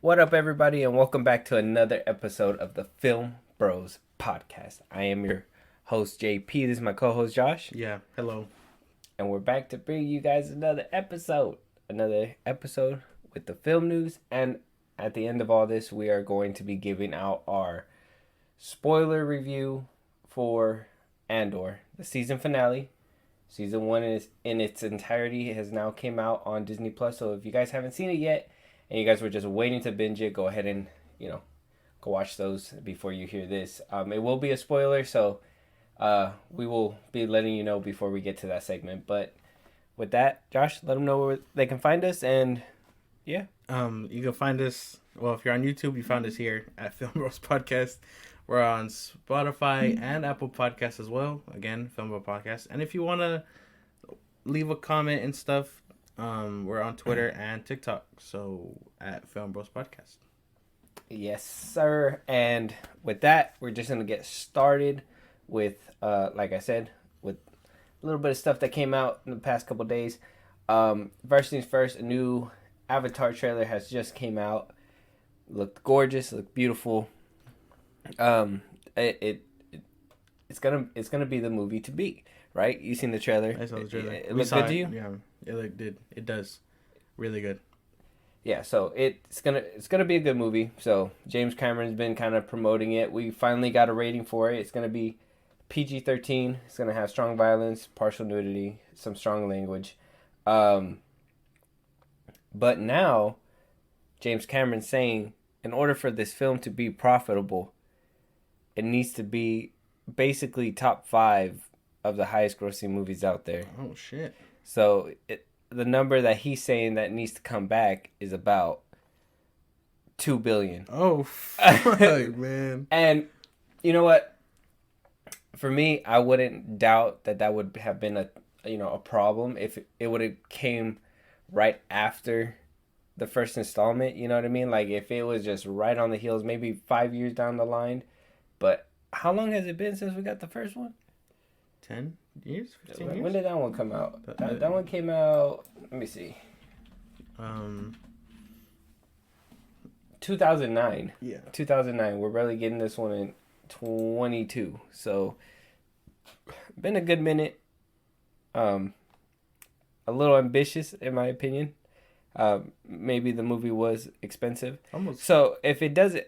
What up, everybody, and welcome back to another episode of the Film Bros podcast. I am your host, JP. This is my co-host, Josh. Yeah, hello. And we're back to bring you guys another episode. Another episode with the film news. And at the end of all this, we are going to be giving out our spoiler review for Andor, the season finale. Season 1 is in its entirety has now came out on Disney Plus. So if you guys haven't seen it yet, and you guys were just waiting to binge it, go ahead and, go watch those before you hear this. It will be a spoiler, so we will be letting you know before we get to that segment. But with that, Josh, let them know where they can find us, and yeah. You can find us, well, if you're on YouTube, you found us here at FilmBros Podcast. We're on Spotify and Apple Podcasts as well. Again, FilmBros Podcast. And if you want to leave a comment and stuff, we're on Twitter and TikTok, so at FilmBros Podcast. Yes, sir. And with that, we're just going to get started with, like I said, with a little bit of stuff that came out in the past couple days. First things first, a new Avatar trailer has just came out. Looked gorgeous, looked beautiful. It's gonna be the movie to beat, right? You seen the trailer? I saw the trailer. It looked good to you? Yeah, it looked good. It does, really good. Yeah, so it's gonna be a good movie. So James Cameron's been kind of promoting it. We finally got a rating for it. It's gonna be PG-13. It's gonna have strong violence, partial nudity, some strong language. But now James Cameron's saying in order for this film to be profitable, it needs to be basically top 5 of the highest grossing movies out there. Oh shit! So the number that he's saying that needs to come back is about $2 billion. Oh fuck, man! And you know what? For me, I wouldn't doubt that would have been a problem if it would have came right after the first installment. You know what I mean? Like if it was just right on the heels, maybe 5 years down the line. But how long has it been since we got the first one? 10 years? 15 years? When did that one come out? That one came out, let me see. 2009. Yeah. 2009. We're barely getting this one in 22. So, been a good minute. A little ambitious, in my opinion. Maybe the movie was expensive. Almost. So if it doesn't,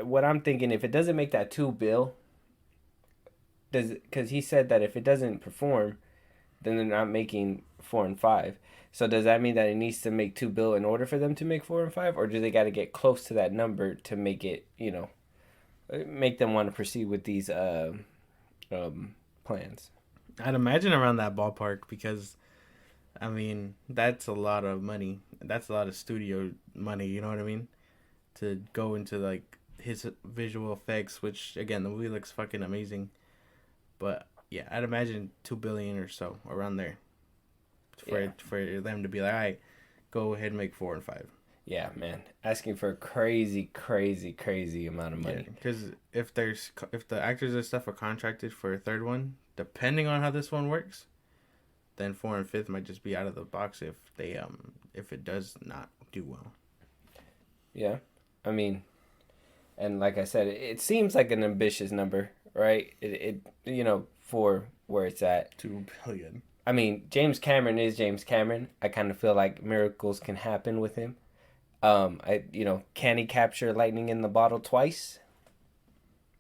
what I'm thinking, if it doesn't make that $2 billion, because he said that if it doesn't perform, then they're not making 4 and 5. So does that mean that it needs to make $2 billion in order for them to make 4 and 5, or do they got to get close to that number to make it, make them want to proceed with these plans? I'd imagine around that ballpark because, I mean, that's a lot of money. That's a lot of studio money, you know what I mean? To go into, like, his visual effects, which, again, the movie looks fucking amazing. But, yeah, I'd imagine $2 billion or so, around there. For them to be like, all right, go ahead and make 4 and 5. Yeah, man. Asking for a crazy, crazy, crazy amount of money. Because if the actors and stuff are contracted for a third one, depending on how this one works, then 4 and 5 might just be out of the box if it does not do well. Yeah, I mean, and like I said, it seems like an ambitious number, right? It for where it's at. $2 billion. I mean, James Cameron is James Cameron. I kind of feel like miracles can happen with him. Can he capture lightning in the bottle twice?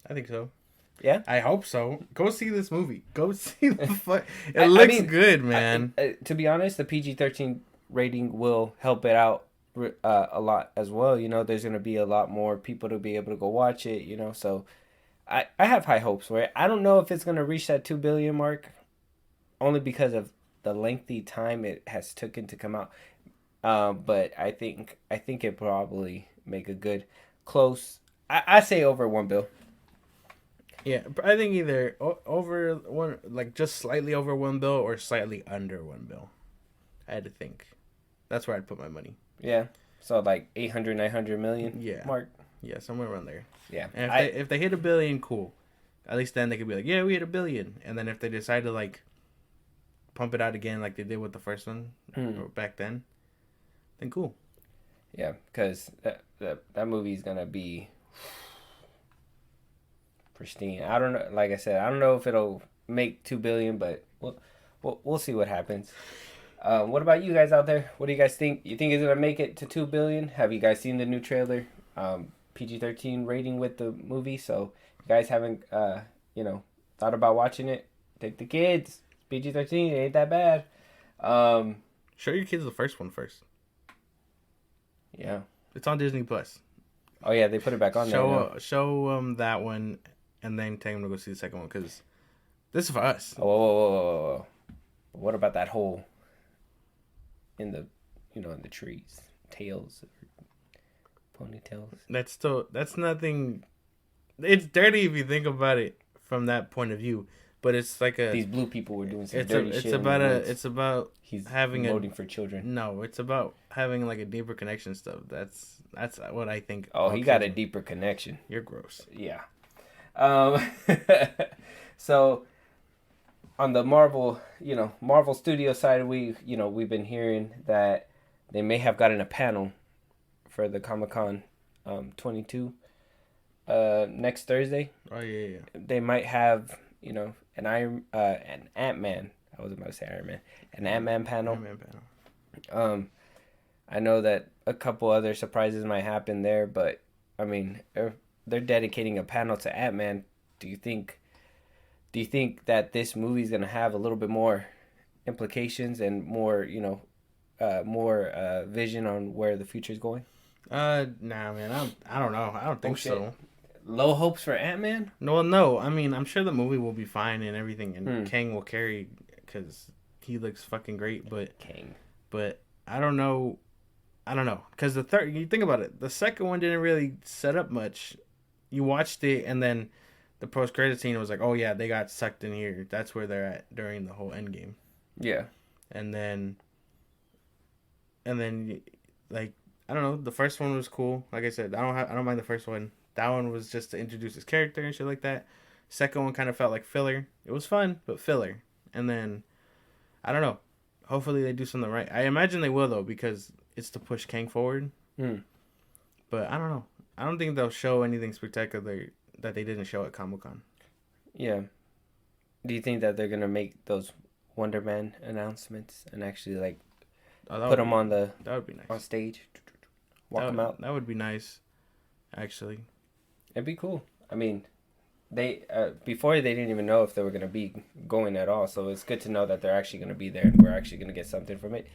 I think so. Yeah, I hope so. Go see this movie. Go see the It looks good, man. To be honest, the PG-13 rating will help it out a lot as well. There's going to be a lot more people to be able to go watch it. So I have high hopes for it. I don't know if it's going to reach that $2 billion mark, only because of the lengthy time it has taken to come out. But I think it probably make a good close. I say over $1 billion. Yeah, I think either over one, like just slightly over $1 billion or slightly under $1 billion. I had to think. That's where I'd put my money. Yeah, so like 800, 900 million. Yeah, mark. Yeah, somewhere around there. Yeah, and if they hit $1 billion, cool. At least then they could be like, yeah, we hit $1 billion. And then if they decide to like pump it out again, like they did with the first one back then cool. Yeah, because that movie is gonna be pristine. I don't know. Like I said, I don't know if it'll make 2 billion, but we'll see what happens. What about you guys out there? What do you guys think? You think it's gonna make it to 2 billion? Have you guys seen the new trailer? PG-13 rating with the movie. So if you guys haven't thought about watching it, take the kids. PG-13, it ain't that bad. Show your kids the first one first. Yeah. It's on Disney Plus. Oh yeah, they put it back on there. Show them that one, and then take them to go see the second one because this is for us. Oh, whoa. What about that hole in the trees, tails, ponytails? That's nothing. It's dirty if you think about it from that point of view, but it's like these blue people were doing some dirty shit. It's about he's having voting for children. No, it's about having like a deeper connection stuff. That's what I think. Oh, he got a deeper connection. You're gross. Yeah. So on the Marvel Studio side, we've been hearing that they may have gotten a panel for the Comic-Con 22 next Thursday. Oh yeah. They might have an Ant-Man. I was about to say Iron Man. An Ant-Man panel. I know that a couple other surprises might happen there, but I mean, they're dedicating a panel to Ant-Man. Do you think that this movie is gonna have a little bit more implications and more vision on where the future is going? Nah, man. I don't know. I don't think so. Low hopes for Ant-Man? No. I mean, I'm sure the movie will be fine and everything, and Kang will carry because he looks fucking great. But Kang. But I don't know, because the third. You think about it, the second one didn't really set up much. You watched it, and then the post-credit scene was like, oh yeah, they got sucked in here. That's where they're at during the whole end game. Yeah. And then, like, I don't know. The first one was cool. Like I said, I don't mind the first one. That one was just to introduce his character and shit like that. Second one kind of felt like filler. It was fun, but filler. And then, I don't know. Hopefully they do something right. I imagine they will, though, because it's to push Kang forward. But I don't know. I don't think they'll show anything spectacular that they didn't show at Comic-Con. Yeah. Do you think that they're going to make those Wonder Man announcements and actually, like, put them on that would be nice. On stage? Walk them out? That would be nice, actually. It'd be cool. I mean, they before they didn't even know if they were going to be going at all, so it's good to know that they're actually going to be there and we're actually going to get something from it.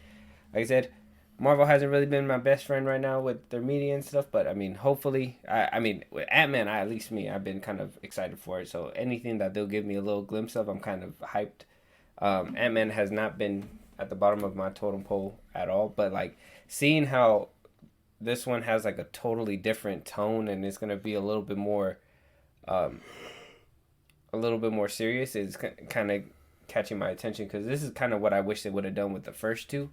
Like I said, Marvel hasn't really been my best friend right now with their media and stuff, but I mean, hopefully, I mean, with Ant-Man, I've been kind of excited for it, so anything that they'll give me a little glimpse of, I'm kind of hyped. Ant-Man has not been at the bottom of my totem pole at all, but like seeing how this one has like a totally different tone and it's going to be a little bit more serious is kind of catching my attention, because this is kind of what I wish they would have done with the first two.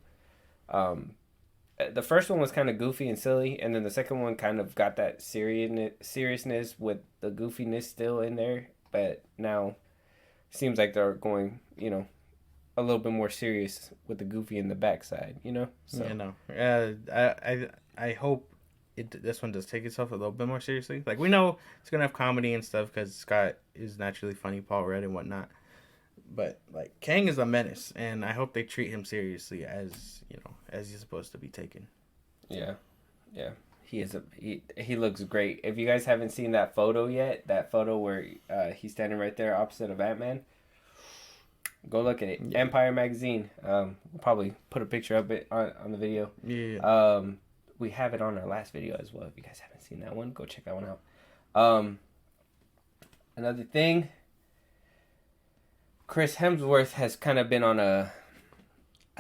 The first one was kind of goofy and silly, and then the second one kind of got that seriousness with the goofiness still in there, but now seems like they're going, a little bit more serious with the goofy in the backside, So. Yeah, no. I hope this one does take itself a little bit more seriously. Like, we know it's gonna have comedy and stuff because Scott is naturally funny, Paul Rudd and whatnot. But like, Kang is a menace, and I hope they treat him seriously as he's supposed to be taken. Yeah. He is he looks great. If you guys haven't seen that photo yet, that photo where he's standing right there opposite of Ant-Man, go look at it. Yeah. Empire magazine. We'll probably put a picture of it on the video. Yeah. We have it on our last video as well. If you guys haven't seen that one, go check that one out. Another thing, Chris Hemsworth has kind of been on I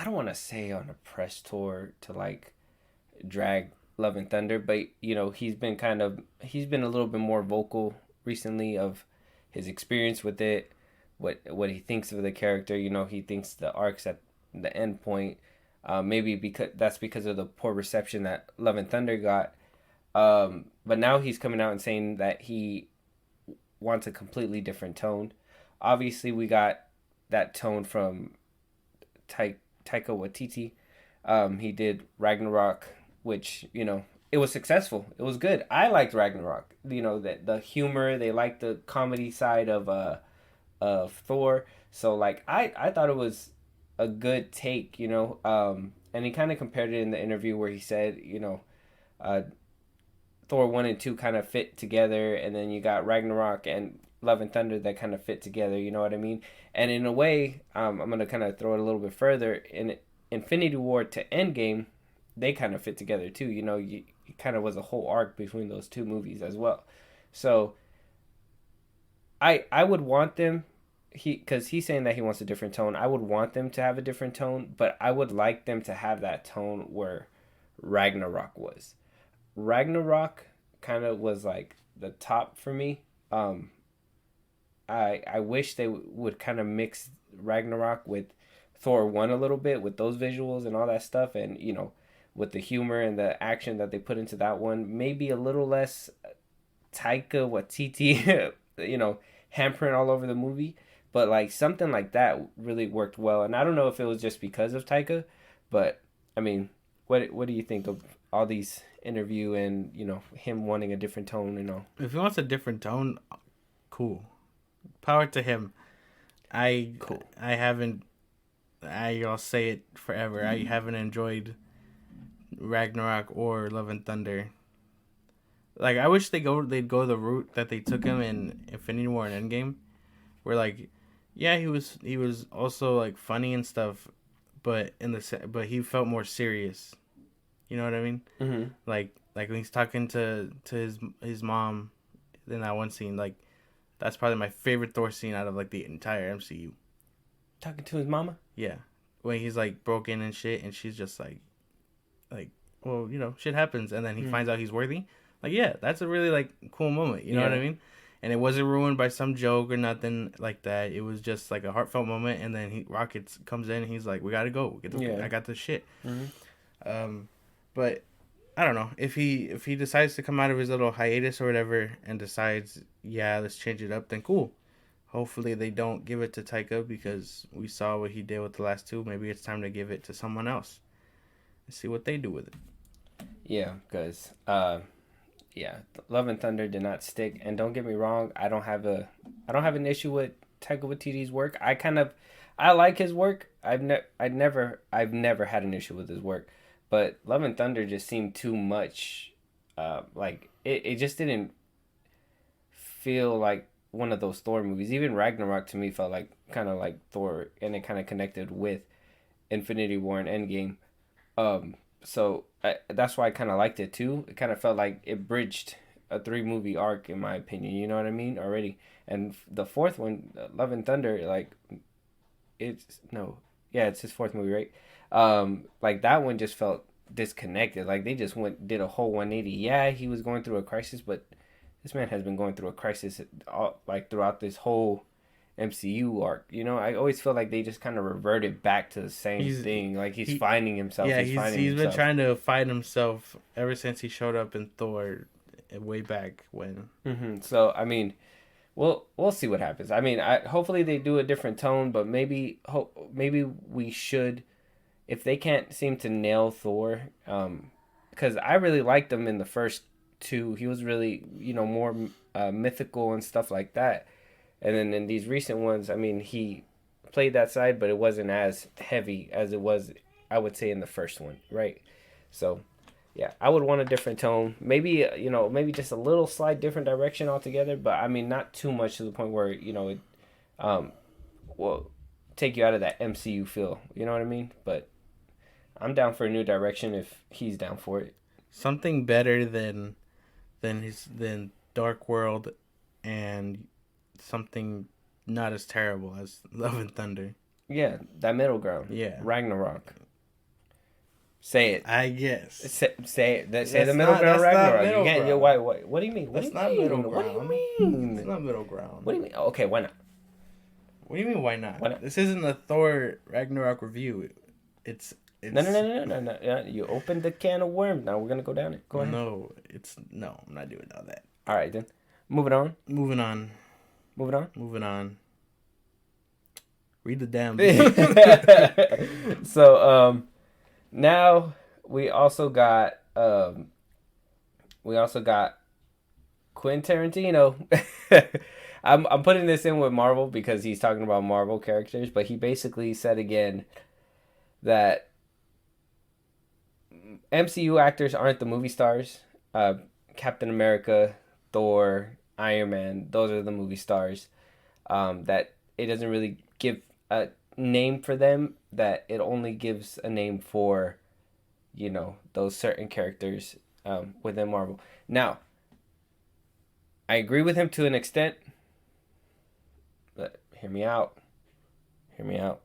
don't want to say on a press tour to like drag Love and Thunder, but he's been a little bit more vocal recently of his experience with it, what he thinks of the character. He thinks the arc's at the end point. Maybe because of the poor reception that Love and Thunder got. But now he's coming out and saying that he wants a completely different tone. Obviously, we got that tone from Taika Waititi. He did Ragnarok which it was successful. It was good. I liked Ragnarok. That the humor. They liked the comedy side of Thor. So like I thought it was a good take. And he kind of compared it in the interview where he said uh, Thor 1 and 2 kind of fit together, and then you got Ragnarok and Love and Thunder that kind of fit together, you know what I mean? And in a way, I'm going to kind of throw it a little bit further. In Infinity War to Endgame, they kind of fit together too. It kind of was a whole arc between those two movies as well. So I would want them, because he's saying that he wants a different tone. I would want them to have a different tone, but I would like them to have that tone where Ragnarok was. Ragnarok kind of was like the top for me. I wish they would kind of mix Ragnarok with Thor 1 a little bit, with those visuals and all that stuff, and with the humor and the action that they put into that one. Maybe a little less Taika Waititi hampering all over the movie, but like something like that really worked well. And I don't know if it was just because of Taika, but I mean, what do you think of all these interview and him wanting a different tone and all? If he wants a different tone, cool. Power to him. Cool. I'll say it forever. I haven't enjoyed Ragnarok or Love and Thunder. Like, I wish they'd go the route that they took him in Infinity War and Endgame, where like, yeah, he was also like funny and stuff, but he felt more serious. You know what I mean? Mm-hmm. Like when he's talking to his mom in that one scene, like that's probably my favorite Thor scene out of like the entire MCU. Talking to his mama? Yeah, when he's like broken and shit, and she's just like, well, shit happens, and then he finds out he's worthy. Like, yeah, that's a really like cool moment. You know what I mean? And it wasn't ruined by some joke or nothing like that. It was just like a heartfelt moment, and then Rocket comes in, and he's like, "We gotta go. I got this shit." Mm-hmm. But I don't know if he decides to come out of his little hiatus or whatever and decides, yeah, let's change it up, then cool. Hopefully they don't give it to Taika, because we saw what he did with the last two. Maybe it's time to give it to someone else and see what they do with it. Yeah, because Love and Thunder did not stick. And don't get me wrong, I don't have an issue with Taika Waititi's work. I like his work. I've never had an issue with his work. But Love and Thunder just seemed too much. Like it just didn't feel like one of those Thor movies. Even Ragnarok to me felt like kind of like Thor, and it kind of connected with Infinity War and Endgame. So that's why I kind of liked it too. It kind of felt like it bridged a 3-movie arc, in my opinion. You know what I mean? Already. And the fourth one, Love and Thunder, like it's his fourth movie, right? Like that one just felt disconnected. Like they just did a whole 180. Yeah, he was going through a crisis, but this man has been going through a crisis like throughout this whole MCU arc. I always feel like they just kind of reverted back to the same thing. Like he's finding himself. Yeah, he's been trying to find himself ever since he showed up in Thor way back when. Mm-hmm. So I mean, we'll see what happens. I mean, hopefully they do a different tone, but maybe we should. If they can't seem to nail Thor, because I really liked him in the first two. He was really, more mythical and stuff like that. And then in these recent ones, I mean, he played that side, but it wasn't as heavy as it was, I would say, in the first one, right? So, yeah, I would want a different tone. Maybe, maybe just a little slight different direction altogether, but I mean, not too much to the point where, it will take you out of that MCU feel. You know what I mean? But I'm down for a new direction if he's down for it. Something better than Dark World, and something not as terrible as Love and Thunder. Yeah, that middle ground. Yeah. Ragnarok. Say it. I guess. Say it. Say the middle ground, Ragnarok. You can't. You're white. What do you mean? That's not middle ground. What do you mean? It's not middle ground. What do you mean? Okay, why not? What do you mean, why not? Why not? This isn't a Thor Ragnarok review. It's No. You opened the can of worms. Now we're gonna go down it. Go ahead. No, I'm not doing all that. All right then. Moving on. Read the damn book. So now we also got We also got Quentin Tarantino. I'm putting this in with Marvel because he's talking about Marvel characters, but he basically said again that MCU actors aren't the movie stars. Captain America, Thor, Iron Man, those are the movie stars. That it doesn't really give a name for them, that it only gives a name for, those certain characters within Marvel. Now, I agree with him to an extent, but hear me out. Hear me out.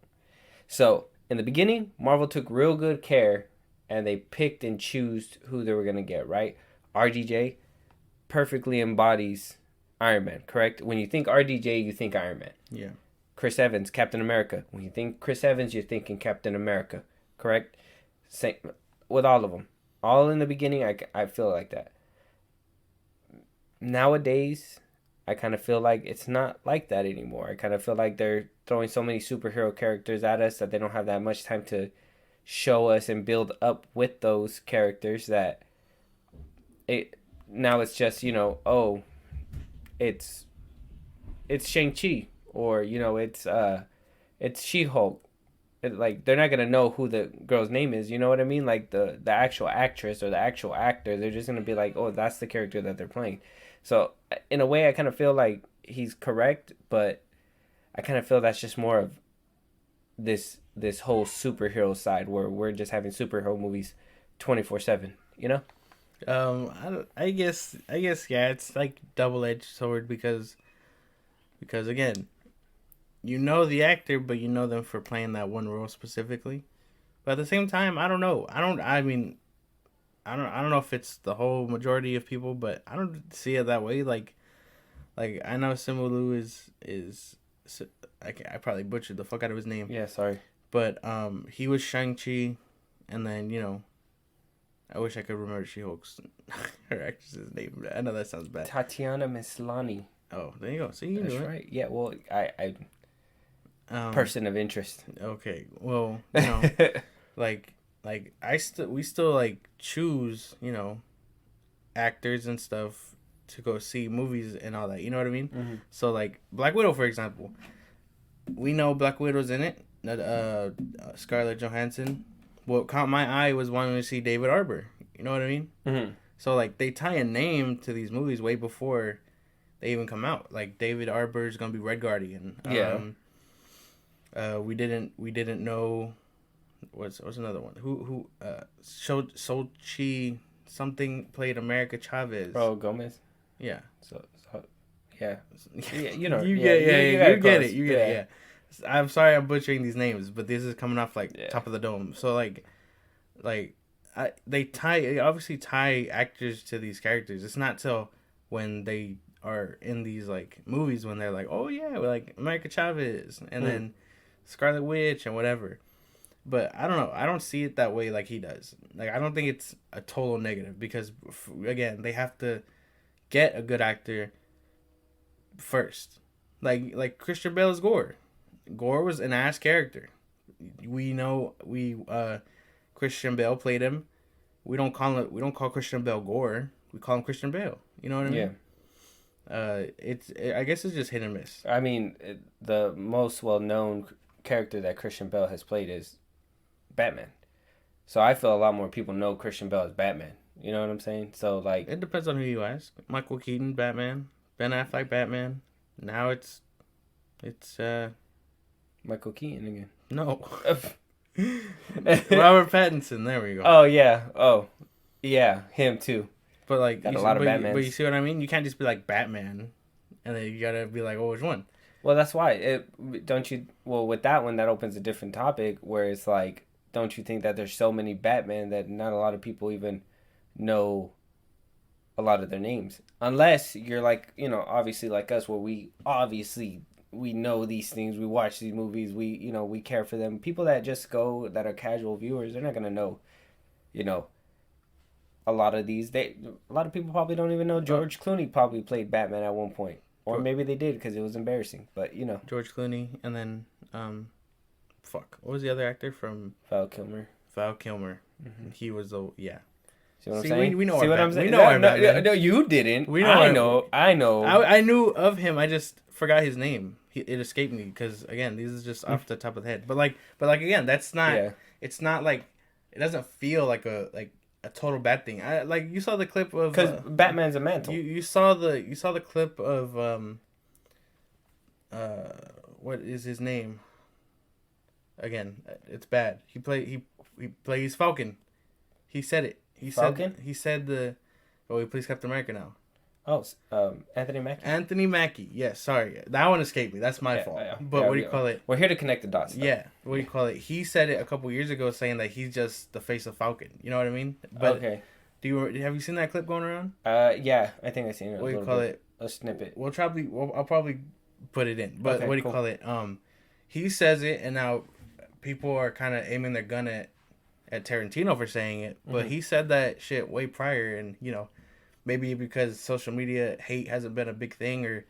So, in the beginning, Marvel took real good care and they picked and chose who they were going to get, right? RDJ perfectly embodies Iron Man, correct? When you think RDJ, you think Iron Man. Yeah. Chris Evans, Captain America. When you think Chris Evans, you're thinking Captain America, correct? Same with all of them. All in the beginning, I feel like that. Nowadays, I kind of feel like it's not like that anymore. I kind of feel like they're throwing so many superhero characters at us that they don't have that much time to show us and build up with those characters, that now it's just, it's Shang-Chi, or it's She-Hulk. Like, they're not gonna know who the girl's name is, you know what I mean? Like the actual actress or the actual actor, they're just gonna be like, oh, that's the character that they're playing. So in a way, I kind of feel like he's correct, but I kind of feel that's just more of this whole superhero side where we're just having superhero movies 24/7, you know? I guess yeah, it's like double-edged sword because again, you know the actor, but you know them for playing that one role specifically. But at the same time, I don't know. I don't know if it's the whole majority of people, but I don't see it that way. Like I know Simu is I probably butchered the fuck out of his name. Yeah, sorry. But he was Shang-Chi, and then I wish I could remember She-Hulk's her actress's name. I know that sounds bad. Tatiana Maslany. Oh, there you go. See, you That's knew it. right. Yeah, well, I person of interest. Okay, well, like we still like choose, actors and stuff to go see movies and all that. You know what I mean? Mm-hmm. So like Black Widow, for example, we know Black Widow's in it. Scarlett Johansson. What caught my eye was wanting to see David Arbor. You know what I mean? Mm-hmm. So like they tie a name to these movies way before they even come out. Like David Arbor is gonna be Red Guardian. Yeah. We didn't know what's another one. Who Sochi something played America Chavez. Oh, Gomez. Yeah. So yeah. Yeah, you get it. You get it. Yeah. I'm sorry I'm butchering these names, but this is coming off top of the dome. So they obviously tie actors to these characters. It's not till when they are in these like movies when they're like, oh yeah, like America Chavez and then Scarlet Witch and whatever. But I don't know. I don't see it that way like he does. Like I don't think it's a total negative because again they have to get a good actor first. Like Christian Bale's Gore. Gore was an ass character. We know Christian Bale played him. We don't call Christian Bale Gore. We call him Christian Bale. You know what I mean? Yeah. I guess it's just hit and miss. I mean, the most well-known character that Christian Bale has played is Batman. So I feel a lot more people know Christian Bale as Batman. You know what I'm saying? So like, it depends on who you ask. Michael Keaton, Batman. Ben Affleck, Batman. Now it's Michael Keaton again. No. Robert Pattinson. There we go. Oh yeah. Oh yeah. Him too. But like, got a lot of Batmans. But you see what I mean? You can't just be like Batman, and then you gotta be like, oh, which one? Well, that's why. Don't you? Well, with that one, that opens a different topic where it's like, don't you think that there's so many Batman that not a lot of people even know a lot of their names, unless you're like, obviously like us, where we know these things, we watch these movies, we care for them. People that just go, that are casual viewers, they're not gonna know, a lot of these. A lot of people probably don't even know George Clooney probably played Batman at one point, or maybe they did because it was embarrassing. But George Clooney, and then what was the other actor from Val Kilmer? Mm-hmm. He was See what I'm See, saying? we know See our what I'm Bat- saying? we know No, our no, Batman. no, you didn't. We know I our- know. I know. I knew of him. I just forgot his name. It escaped me because again, these is just off the top of the head. But like again, that's not. Yeah. It's not like it doesn't feel like a total bad thing. I like you saw the clip of Because Batman's a mantle. you saw the clip of what is his name? Again, it's bad. He plays Falcon. He said it. Falcon? He said he plays Captain America now. Oh, Anthony Mackie. Anthony Mackie. Yes, sorry. That one escaped me. That's my fault. But what do you call it? We're here to connect the dots. Though. Yeah. What do you call it? He said it a couple years ago saying that he's just the face of Falcon. You know what I mean? But okay. Have you seen that clip going around? Yeah, I think I've seen it. What do you call it? A snippet. I'll probably put it in. But okay, what do you call it? He says it and now people are kind of aiming their gun at Tarantino for saying it, but he said that shit way prior, and maybe because social media hate hasn't been a big thing, or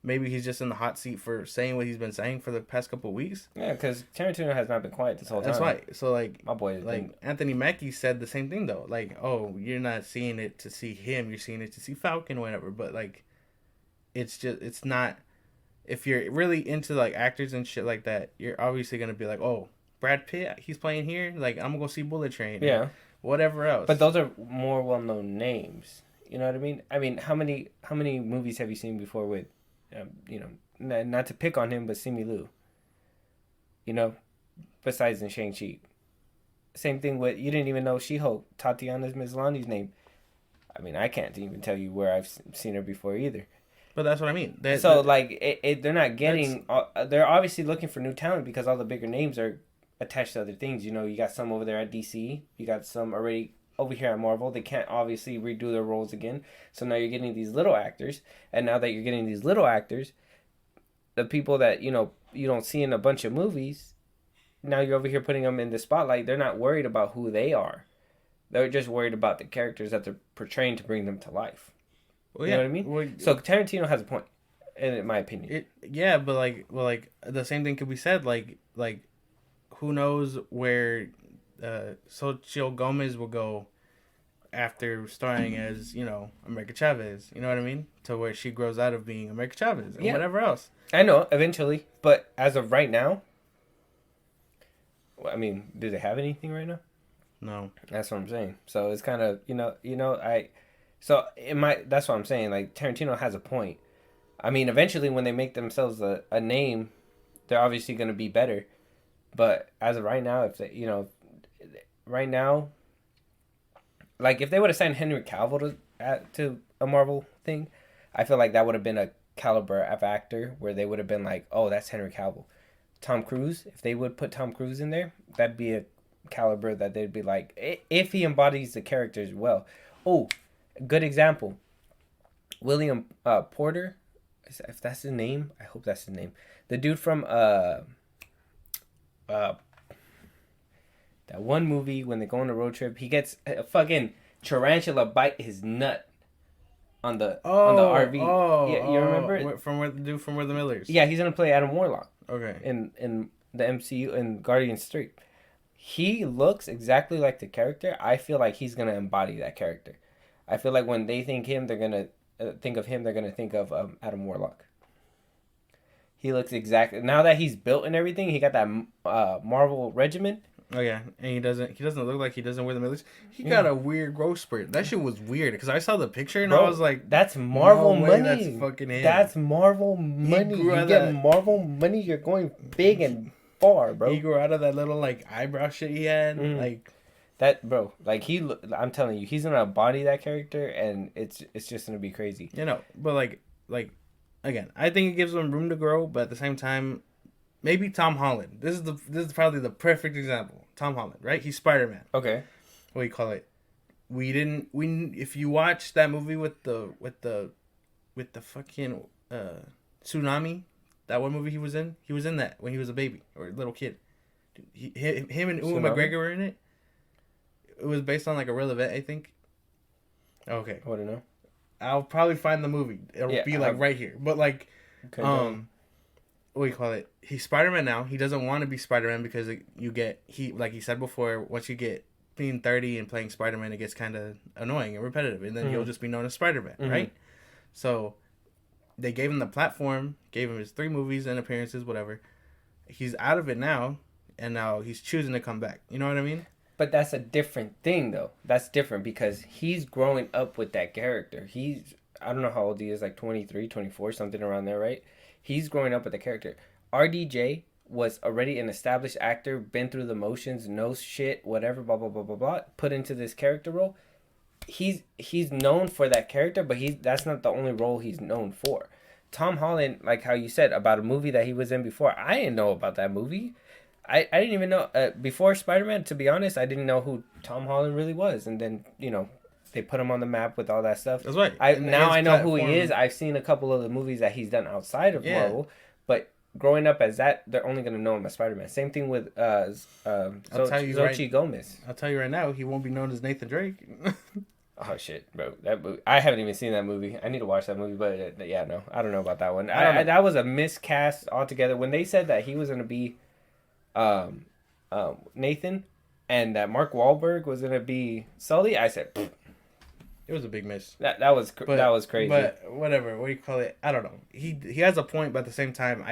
maybe he's just in the hot seat for saying what he's been saying for the past couple of weeks. Yeah, because Tarantino has not been quiet this whole time. That's right. So my boy, Anthony Mackie said the same thing though. Like, oh, you're not seeing it to see him, you're seeing it to see Falcon, or whatever. But like, it's not. If you're really into like actors and shit like that, you're obviously gonna be like, oh, Brad Pitt, he's playing here. Like, I'm gonna go see Bullet Train. Yeah. Whatever else. But those are more well-known names. You know what I mean? I mean, how many movies have you seen before with, not to pick on him, but Simu Liu? Besides in Shang-Chi. Same thing with, you didn't even know She-Hulk, Tatiana Maslany's name. I mean, I can't even tell you where I've seen her before either. But that's what I mean. They're not getting. They're obviously looking for new talent because all the bigger names are attached to other things. You got some over there at DC. You got some already over here at Marvel. They can't obviously redo their roles again. So now you're getting these little actors. And now that you're getting these little actors, the people that, you don't see in a bunch of movies, now you're over here putting them in the spotlight. They're not worried about who they are. They're just worried about the characters that they're portraying to bring them to life. Well, you know what I mean? Well, so Tarantino has a point, in my opinion. But the same thing could be said. Like who knows where Xochitl Gomez will go after starring as America Chavez. You know what I mean? To where she grows out of being America Chavez and whatever else. I know eventually, but as of right now, I mean, do they have anything right now? No. That's what I'm saying. So it's kind of that's what I'm saying. Like, Tarantino has a point. I mean, eventually when they make themselves a name, they're obviously going to be better. But as of right now, if they, right now, like if they would have signed Henry Cavill to a Marvel thing, I feel like that would have been a caliber of actor where they would have been like, oh, that's Henry Cavill. Tom Cruise, if they would put Tom Cruise in there, that'd be a caliber that they'd be like, if he embodies the characters well. Oh, good example. William Porter, if that's his name, I hope that's his name. The dude from that one movie when they go on a road trip, he gets a fucking tarantula bite his nut on the RV. Yeah, you remember it? From where the Millers. Yeah, he's gonna play Adam Warlock. Okay. In the MCU in Guardians 3. He looks exactly like the character. I feel like he's gonna embody that character. I feel like when they think him, they're gonna think of him. They're gonna think of Adam Warlock. He looks exactly, now that he's built and everything. He got that Marvel regiment. Oh yeah, and he doesn't look like he doesn't wear the Millers. He got a weird growth spurt. That shit was weird because I saw the picture and I was like, "That's Marvel money. That's fucking him. That's Marvel money. You get Marvel money, you're going big and far, bro." He grew out of that little like eyebrow shit he had, like that, bro. Like I'm telling you, he's gonna embody that character, and it's just gonna be crazy. But like again, I think it gives him room to grow, but at the same time. Maybe Tom Holland. This is probably the perfect example. Tom Holland, right? He's Spider-Man. Okay. What do you call it? If you watch that movie with the fucking tsunami, that one movie he was in that when he was a baby or a little kid. Him and Ewan McGregor were in it. It was based on like a real event, I think. Okay. I wouldn't know. I'll probably find the movie. It'll be like right here. But like what do you call it? He's Spider-Man now. He doesn't want to be Spider-Man because like he said before, once you get being 30 and playing Spider-Man, it gets kind of annoying and repetitive, and then Mm-hmm. you'll just be known as Spider-Man, Mm-hmm. right? So they gave him the platform, gave him his 3 movies and appearances, whatever. He's out of it now, and now he's choosing to come back. You know what I mean? But that's a different thing, though. That's different because he's growing up with that character. I don't know how old he is, like 23, 24, something around there, right? He's growing up with the character. RDJ was already an established actor, been through the motions, knows shit, whatever, blah, blah, blah, blah, blah, put into this character role. He's known for that character, but that's not the only role he's known for. Tom Holland, like how you said about a movie that he was in before, I didn't know about that movie. I didn't even know before Spider-Man. To be honest, I didn't know who Tom Holland really was, and then they put him on the map with all that stuff. That's right. I know who he is. I've seen a couple of the movies that he's done outside of Marvel, but growing up as that, they're only gonna know him as Spider-Man. Same thing with Xochitl Gomez. I'll tell you right now, he won't be known as Nathan Drake. Oh shit, bro! That movie, I haven't even seen that movie. I need to watch that movie, but yeah, no, I don't know about that one. That was a miscast altogether. When they said that he was gonna be, Nathan, and that Mark Wahlberg was gonna be Sully, I said, pfft. It was a big miss. That was crazy. But whatever, what do you call it? I don't know. He has a point, but at the same time,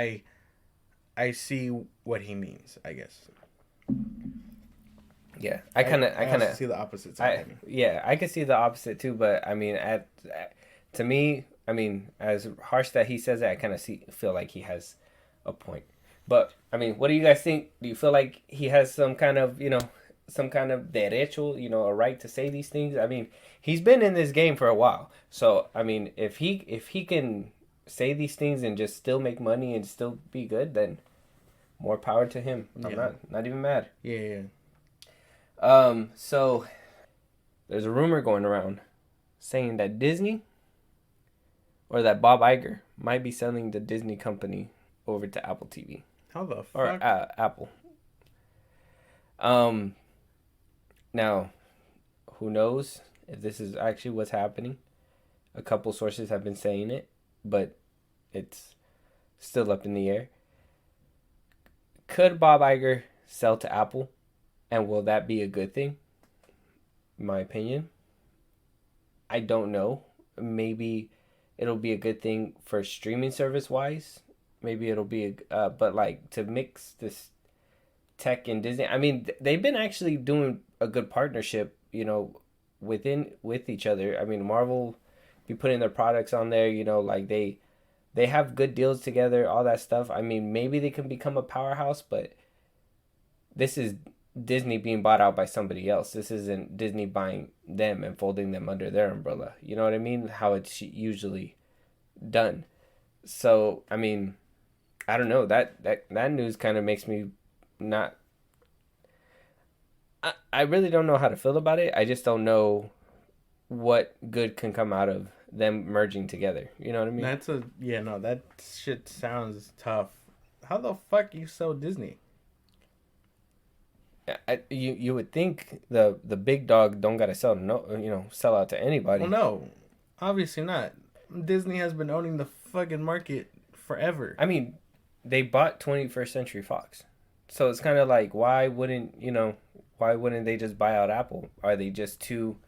I see what he means, I guess. Yeah, I kind of see the opposite side. I could see the opposite too, but I mean, to me, I mean, as harsh that he says it, I kind of feel like he has a point. But I mean, what do you guys think? Do you feel like he has some kind of derecho, a right to say these things? I mean, he's been in this game for a while, so I mean, if he can say these things and just still make money and still be good, then more power to him. I'm not even mad. Yeah. So there's a rumor going around saying that Disney or that Bob Iger might be selling the Disney company over to Apple TV. How the fuck? Or Apple. Now, who knows if this is actually what's happening? A couple sources have been saying it, but it's still up in the air. Could Bob Iger sell to Apple? And will that be a good thing? In my opinion, I don't know. Maybe it'll be a good thing for streaming service wise. Maybe it'll be but like to mix this tech and Disney. I mean, they've been actually doing a good partnership, with each other. I mean, Marvel be putting their products on there, like they have good deals together, all that stuff. I mean, maybe they can become a powerhouse, but this is Disney being bought out by somebody else. This isn't Disney buying them and folding them under their umbrella. You know what I mean? How it's usually done. So, I mean, I don't know. That news kind of makes me not... I really don't know how to feel about it. I just don't know what good can come out of them merging together. You know what I mean? That shit sounds tough. How the fuck you sell Disney? You would think the big dog don't gotta sell out to anybody. Well, no, obviously not. Disney has been owning the fucking market forever. I mean, they bought 21st Century Fox, so it's kind of like why wouldn't they just buy out Apple? Are they just too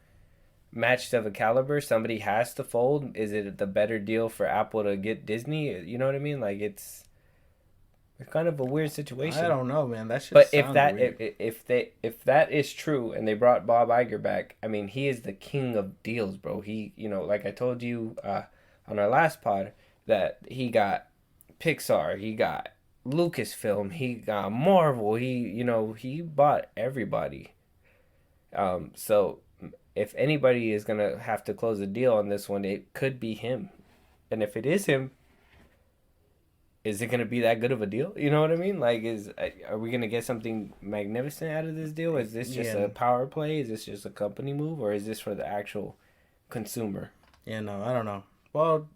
matched of a caliber? Somebody has to fold. Is it the better deal for Apple to get Disney? You know what I mean? Like it's kind of a weird situation. I don't know, man. That shit. But weird. if that is true and they brought Bob Iger back, I mean, he is the king of deals, bro. He, like I told you on our last pod, that he got Pixar, he got Lucasfilm, he got Marvel. He bought everybody. So if anybody is gonna have to close a deal on this one, it could be him. And if it is him, is it going to be that good of a deal? You know what I mean? Like, are we going to get something magnificent out of this deal? Is this just a power play? Is this just a company move? Or is this for the actual consumer? Yeah, no, I don't know. Well,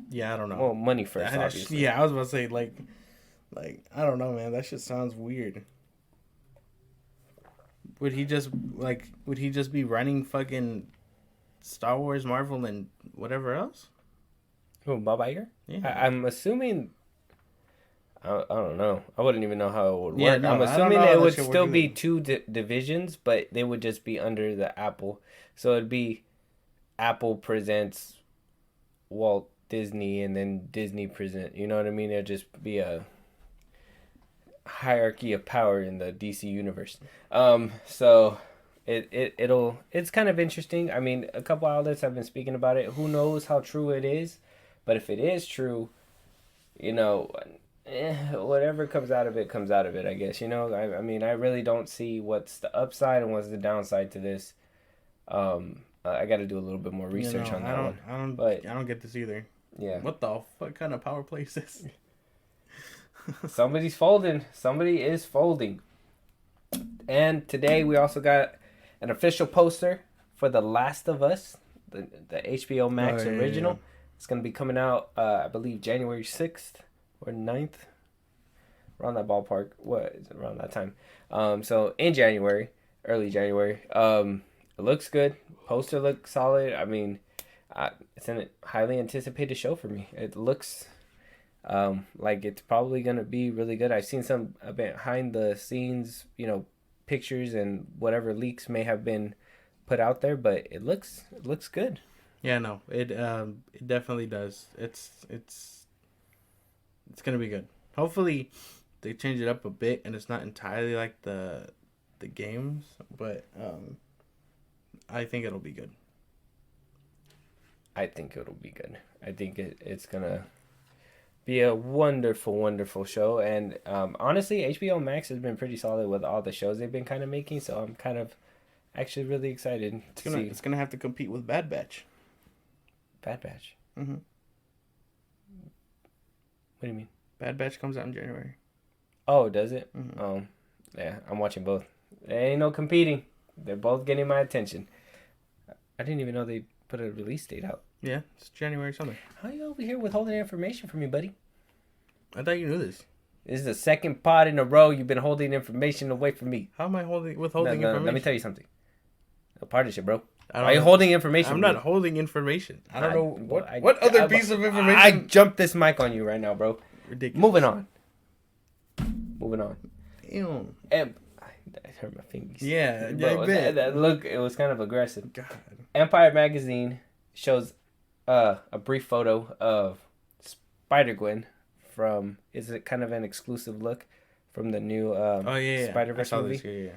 yeah, I don't know. Well, money first, obviously. Yeah, I was about to say, like, I don't know, man. That shit sounds weird. Would he just be running fucking Star Wars, Marvel, and whatever else? Who, Bob Iger? Yeah. I'm assuming... I don't know. I wouldn't even know how it would work. Yeah, no, I'm I don't assuming know how it that would shit still works be either. two divisions, but they would just be under the Apple. So it'd be Apple presents Walt Disney, and then Disney present. You know what I mean? It'd just be a hierarchy of power in the DC universe. So it's kind of interesting. I mean, a couple outlets have been speaking about it. Who knows how true it is? But if it is true, you know, whatever comes out of it comes out of it. I guess, you know. I mean, I really don't see what's the upside and what's the downside to this. I got to do a little bit more research on that one. But I don't get this either. yeah, What the fuck kind of power play is this? somebody's folding. Somebody is folding. And today we also got an official poster for The Last of Us, the HBO Max original. Yeah. It's going to be coming out, I believe, January 6th or 9th. Around that ballpark. What is it, around that time? So in January, early January. It looks good. Poster looks solid. I mean, it's a highly anticipated show for me. It looks like it's probably going to be really good. I've seen some behind the scenes, you know, pictures and whatever leaks may have been put out there, but it looks good. Yeah, no, it definitely does. It's gonna be good. Hopefully, they change it up a bit and it's not entirely like the games, but I think it'll be good. I think it'll be good. I think it's gonna be a wonderful, wonderful show. And honestly, HBO Max has been pretty solid with all the shows they've been kind of making. So I'm kind of actually really excited to see. It's gonna have to compete with Bad Batch. Bad Batch. Mm-hmm. What do you mean? Bad Batch comes out in January. Oh, does it? Mm-hmm. Yeah, I'm watching both. There ain't no competing. They're both getting my attention. I didn't even know they put a release date out. Yeah, it's January something. How are you over here withholding information from me, buddy? I thought you knew this. This is the second pod in a row you've been holding information away from me. How am I withholding information? Let me tell you something. No partnership, bro. I don't Are you know. holding information? I'm not holding information. I don't know what other piece of information. I jumped this mic on you right now, bro. Ridiculous. Moving on. Ew. And I hurt my fingers. Yeah, Bro, I bet. that look, it was kind of aggressive. God. Empire Magazine shows a brief photo of Spider-Gwen from, is it kind of an exclusive look from the new Spider-Verse I saw movie? This,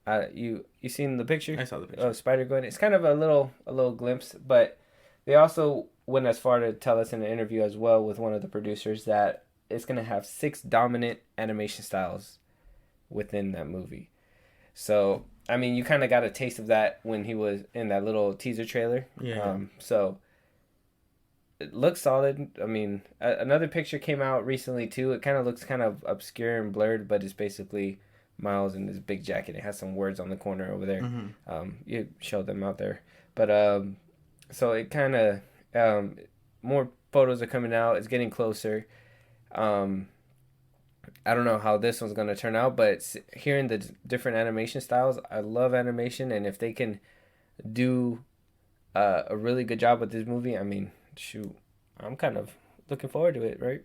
yeah. You seen the picture? I saw the picture. Of Spider-Gwen. It's kind of a little glimpse, but they also went as far to tell us in an interview as well with one of the producers that it's going to have 6 dominant animation styles within that movie. So, I mean, you kind of got a taste of that when he was in that little teaser trailer. Yeah. So, it looks solid. I mean, another picture came out recently, too. It kind of looks kind of obscure and blurred, but it's basically Miles in this big jacket. It has some words on the corner over there. Mm-hmm. You showed them out there. But, so it kind of, more photos are coming out. It's getting closer. I don't know how this one's going to turn out, but hearing the different animation styles, I love animation, and if they can do a really good job with this movie, I mean, shoot, I'm kind of looking forward to it, right?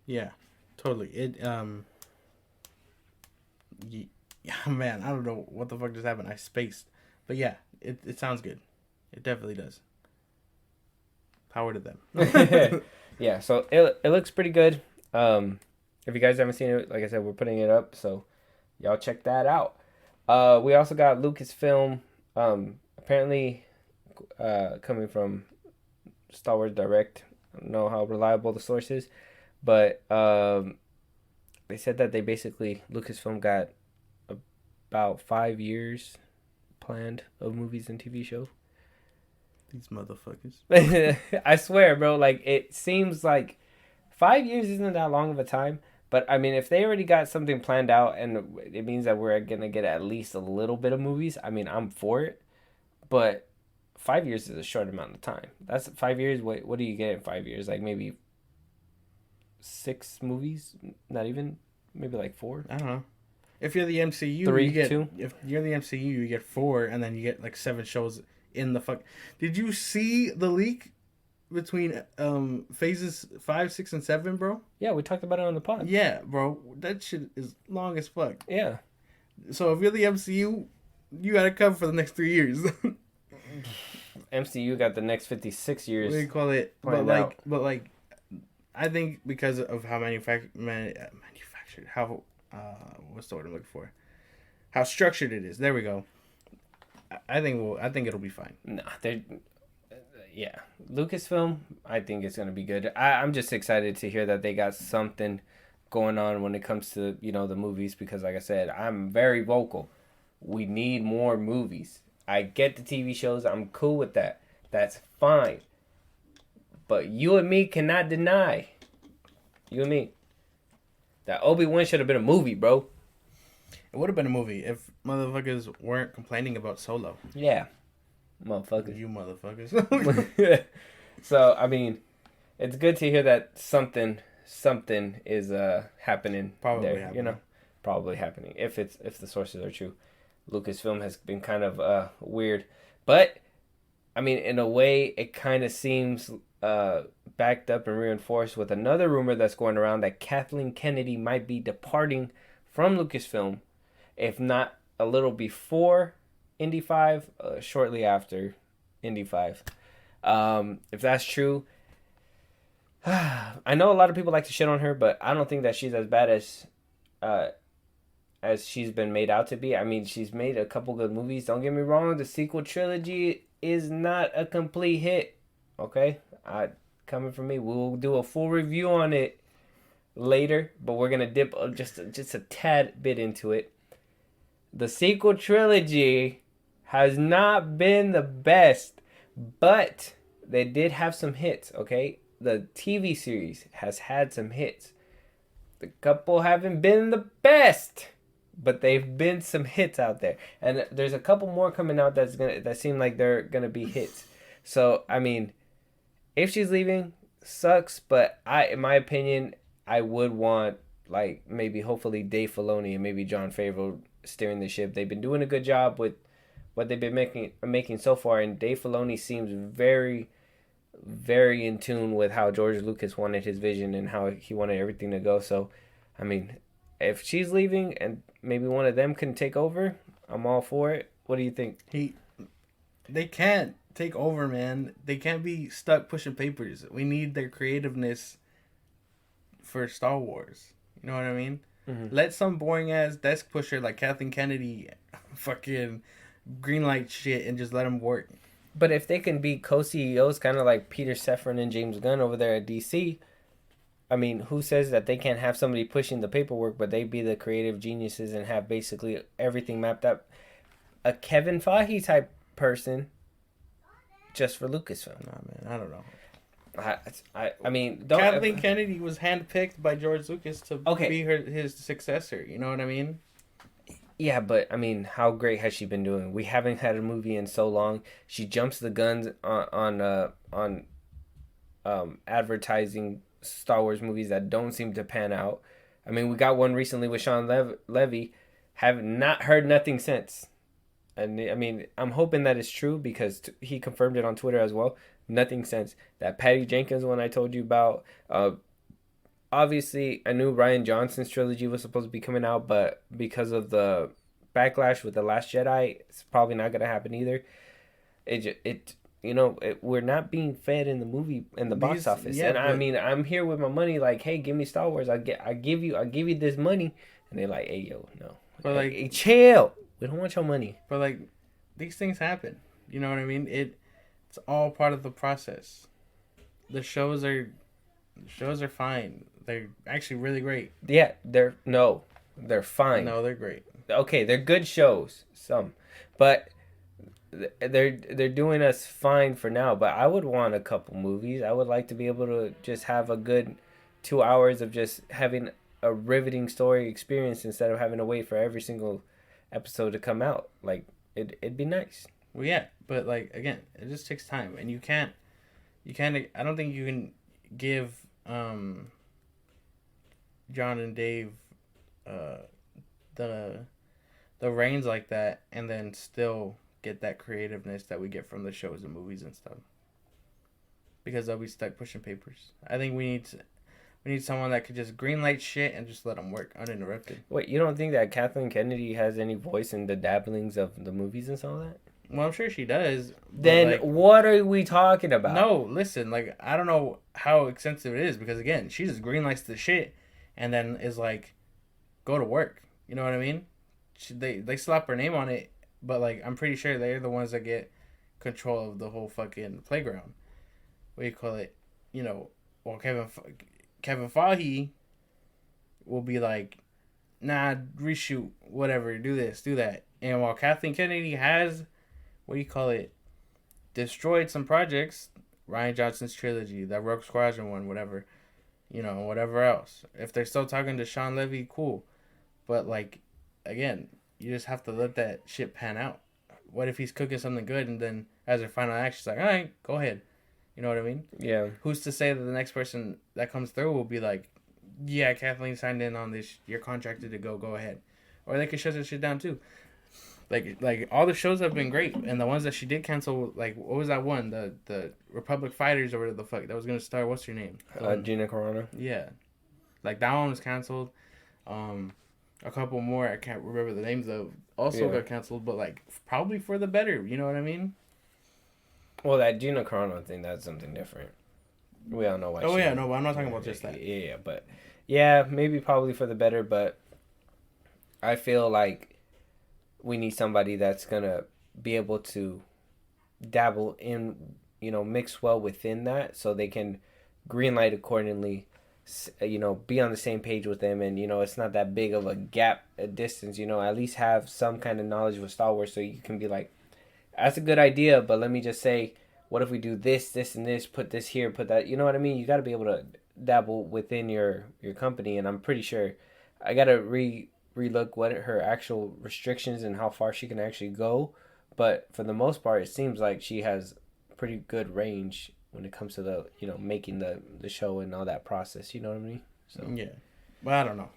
Yeah, totally. Yeah, man, I don't know what the fuck just happened. I spaced, but yeah, it sounds good. It definitely does. Power to them. Yeah, so it looks pretty good. If you guys haven't seen it, like I said, we're putting it up, so y'all check that out. We also got Lucasfilm, apparently coming from Star Wars Direct. I don't know how reliable the source is, but they said that they basically, Lucasfilm got about 5 years planned of movies and TV shows. These motherfuckers. I swear, bro, like, it seems like 5 years isn't that long of a time. But, I mean, if they already got something planned out and it means that we're going to get at least a little bit of movies, I mean, I'm for it. But 5 years is a short amount of time. That's 5 years. What do you get in 5 years? Like, maybe 6 movies? Not even? Maybe like 4? I don't know. If you're the MCU, 3, you get 2? If you're the MCU, you get 4, and then you get like 7 shows in the fuck. Did you see the leak between phases 5, 6, and 7, bro? Yeah, we talked about it on the pod. Yeah, bro. That shit is long as fuck. Yeah. So if you're the MCU, you gotta cover for the next 3 years. MCU got the next 56 years. What do you call it? But like, I think because of how manufactured, how what's the word I'm looking for? How structured it is. There we go. I think it'll be fine. Nah, yeah. Lucasfilm, I think it's gonna be good. I'm just excited to hear that they got something going on when it comes to the movies, because like I said, I'm very vocal. We need more movies. I get the TV shows. I'm cool with that. That's fine. But you and me cannot deny. You and me. That Obi-Wan should have been a movie, bro. It would have been a movie if motherfuckers weren't complaining about Solo. Yeah. Motherfuckers. You motherfuckers. So, I mean, it's good to hear that something is happening. Probably there, happening. Probably happening if the sources are true. Lucasfilm has been kind of weird, but I mean, in a way, it kind of seems backed up and reinforced with another rumor that's going around that Kathleen Kennedy might be departing from Lucasfilm, if not a little before Indy 5, shortly after Indy 5. If that's true, I know a lot of people like to shit on her, but I don't think that she's as bad as she's been made out to be. I mean, she's made a couple good movies. Don't get me wrong, the sequel trilogy is not a complete hit. Okay? Coming from me, we'll do a full review on it later, but we're gonna dip just a tad bit into it. The sequel trilogy has not been the best, but they did have some hits, okay? The TV series has had some hits. The couple haven't been the best, but they've been some hits out there. And there's a couple more coming out that seem like they're gonna be hits. So, I mean, if she's leaving, sucks, but in my opinion, I would want, like, maybe hopefully Dave Filoni and maybe Jon Favreau steering the ship. They've been doing a good job with what they've been making so far, and Dave Filoni seems very, very in tune with how George Lucas wanted his vision and how he wanted everything to go. So, I mean, if she's leaving and maybe one of them can take over, I'm all for it. What do you think? They can't take over, man. They can't be stuck pushing papers. We need their creativeness for Star Wars. You know what I mean? Mm-hmm. Let some boring ass desk pusher like Kathleen Kennedy fucking greenlight shit and just let them work. But if they can be co-CEOs, kind of like Peter Safran and James Gunn over there at DC, I mean, who says that they can't have somebody pushing the paperwork, but they be the creative geniuses and have basically everything mapped up? A Kevin Feige type person, just for Lucasfilm. Nah, man, I don't know. I mean, Kathleen Kennedy was handpicked by George Lucas to be his successor. You know what I mean? Yeah, but I mean, how great has she been doing? We haven't had a movie in so long. She jumps the guns on advertising Star Wars movies that don't seem to pan out. I mean, we got one recently with Sean Levy. Have not heard nothing since. And I mean, I'm hoping that it's true because he confirmed it on Twitter as well. Nothing since. That Patty Jenkins one I told you about. Obviously, I knew Rian Johnson's trilogy was supposed to be coming out, but because of the backlash with The Last Jedi, it's probably not going to happen either. We're not being fed in the box office. Yeah, and I mean, I'm here with my money like, hey, give me Star Wars. I give you this money. And they're like, hey, yo, no. But like, hey, chill. We don't want your money. But like, these things happen. You know what I mean? It's all part of the process. The shows are fine. They're actually really great. Yeah, they're fine. No, they're great. Okay, they're good shows, but they're doing us fine for now. But I would want a couple movies. I would like to be able to just have a good 2 hours of just having a riveting story experience instead of having to wait for every single episode to come out. Like, it'd be nice. Well, yeah, but like, again, it just takes time, and you can't. I don't think you can give John and Dave the reins like that and then still get that creativeness that we get from the shows and movies and stuff. because they'll be stuck pushing papers. I think we need someone that could just greenlight shit and just let them work uninterrupted. Wait, you don't think that Kathleen Kennedy has any voice in the dabblings of the movies and some of that? Well, I'm sure she does. Then like, what are we talking about? no, listen, like I don't know how extensive it is because again, she just greenlights the shit and then is like, go to work. You know what I mean? They slap her name on it, but like I'm pretty sure they're the ones that get control of the whole fucking playground. What do you call it? You know, well Kevin Feige will be like, nah, reshoot, whatever, do this, do that. And while Kathleen Kennedy has, what do you call it, destroyed some projects, Ryan Johnson's trilogy, that Rogue Squadron one, whatever, you know, whatever else. If they're still talking to Sean Levy, cool. But, like, again, you just have to let that shit pan out. What if he's cooking something good and then as a final action, it's like, all right, go ahead. You know what I mean? Yeah. Who's to say that the next person that comes through will be like, yeah, Kathleen signed in on this. You're contracted to go ahead. Or they could shut that shit down too. Like all the shows have been great, and the ones that she did cancel, like what was that one, the Republic Fighters or whatever the fuck that was gonna star? What's her name? Gina Carano. Yeah, like that one was canceled. A couple more I can't remember the names of also got canceled, but like probably for the better. You know what I mean? Well, that Gina Carano thing, that's something different. We all know why. Oh yeah, no, but I'm not talking about just that. Yeah, but yeah, maybe probably for the better, but I feel like we need somebody that's gonna be able to dabble in, mix well within that, so they can greenlight accordingly. Be on the same page with them, and it's not that big of a gap, a distance. At least have some kind of knowledge with Star Wars, so you can be like, that's a good idea, but let me just say, what if we do this, this, and this? Put this here, put that. You know what I mean? You got to be able to dabble within your company, and I'm pretty sure I gotta relook what her actual restrictions and how far she can actually go. But for the most part, it seems like she has pretty good range when it comes to the making the show and all that process. You know what I mean? So yeah, but I don't know.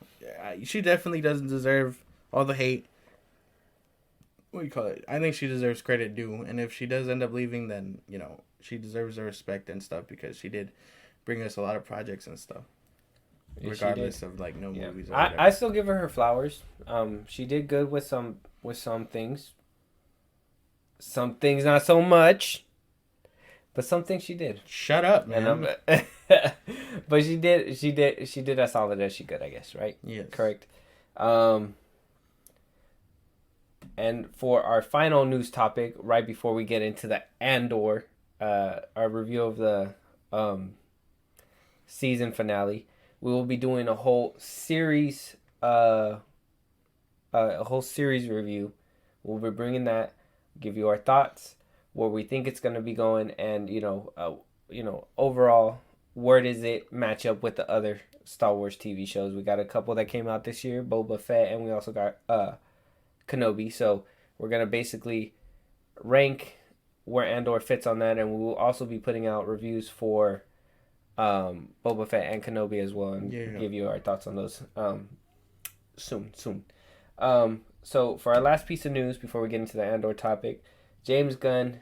She definitely doesn't deserve all the hate. What do you call it? I think she deserves credit due, and if she does end up leaving, then she deserves the respect and stuff because she did bring us a lot of projects and stuff. Yeah, regardless of like movies. Or I still give her flowers. She did good with some things. Some things not so much, but some things she did. Shut up, man. But she did as solid as she could, I guess, right? Yes. Correct. And for our final news topic, right before we get into the Andor, our review of the season finale, we will be doing a whole series review. We'll be bringing that, give you our thoughts, where we think it's going to be going, and overall, where does it match up with the other Star Wars TV shows? We got a couple that came out this year, Boba Fett, and we also got Kenobi. So we're gonna basically rank where Andor fits on that, and we will also be putting out reviews for Boba Fett and Kenobi as well, and give you our thoughts on those soon. So for our last piece of news before we get into the Andor topic, James Gunn,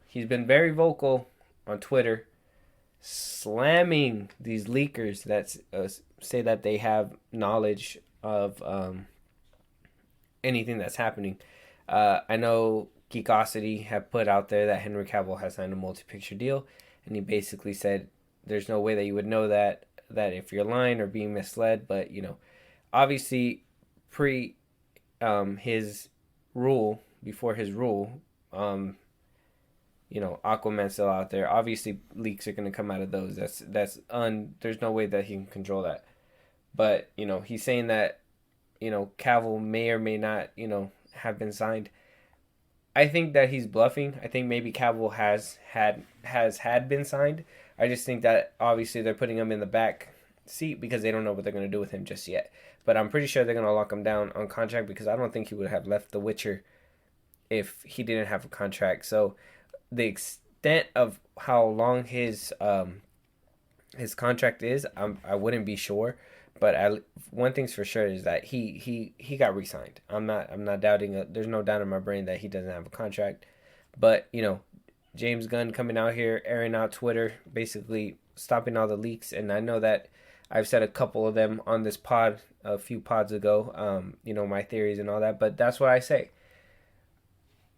he's been very vocal on Twitter, slamming these leakers that say that they have knowledge of anything that's happening. I know Geekosity have put out there that Henry Cavill has signed a multi-picture deal, and he basically said there's no way that you would know that if you're lying or being misled. But obviously his rule, before his rule, Aquaman's still out there. Obviously leaks are going to come out of those. There's no way that he can control that. But he's saying that Cavill may or may not, have been signed. I think that he's bluffing. I think maybe Cavill has had been signed. I just think that obviously they're putting him in the back seat because they don't know what they're going to do with him just yet. But I'm pretty sure they're going to lock him down on contract because I don't think he would have left The Witcher if he didn't have a contract. So the extent of how long his contract is, I wouldn't be sure. But one thing's for sure is that he got re-signed. I'm not doubting. There's no doubt in my brain that he doesn't have a contract. But James Gunn coming out here, airing out Twitter, basically stopping all the leaks. And I know that I've said a couple of them on this pod a few pods ago, my theories and all that. But that's what I say.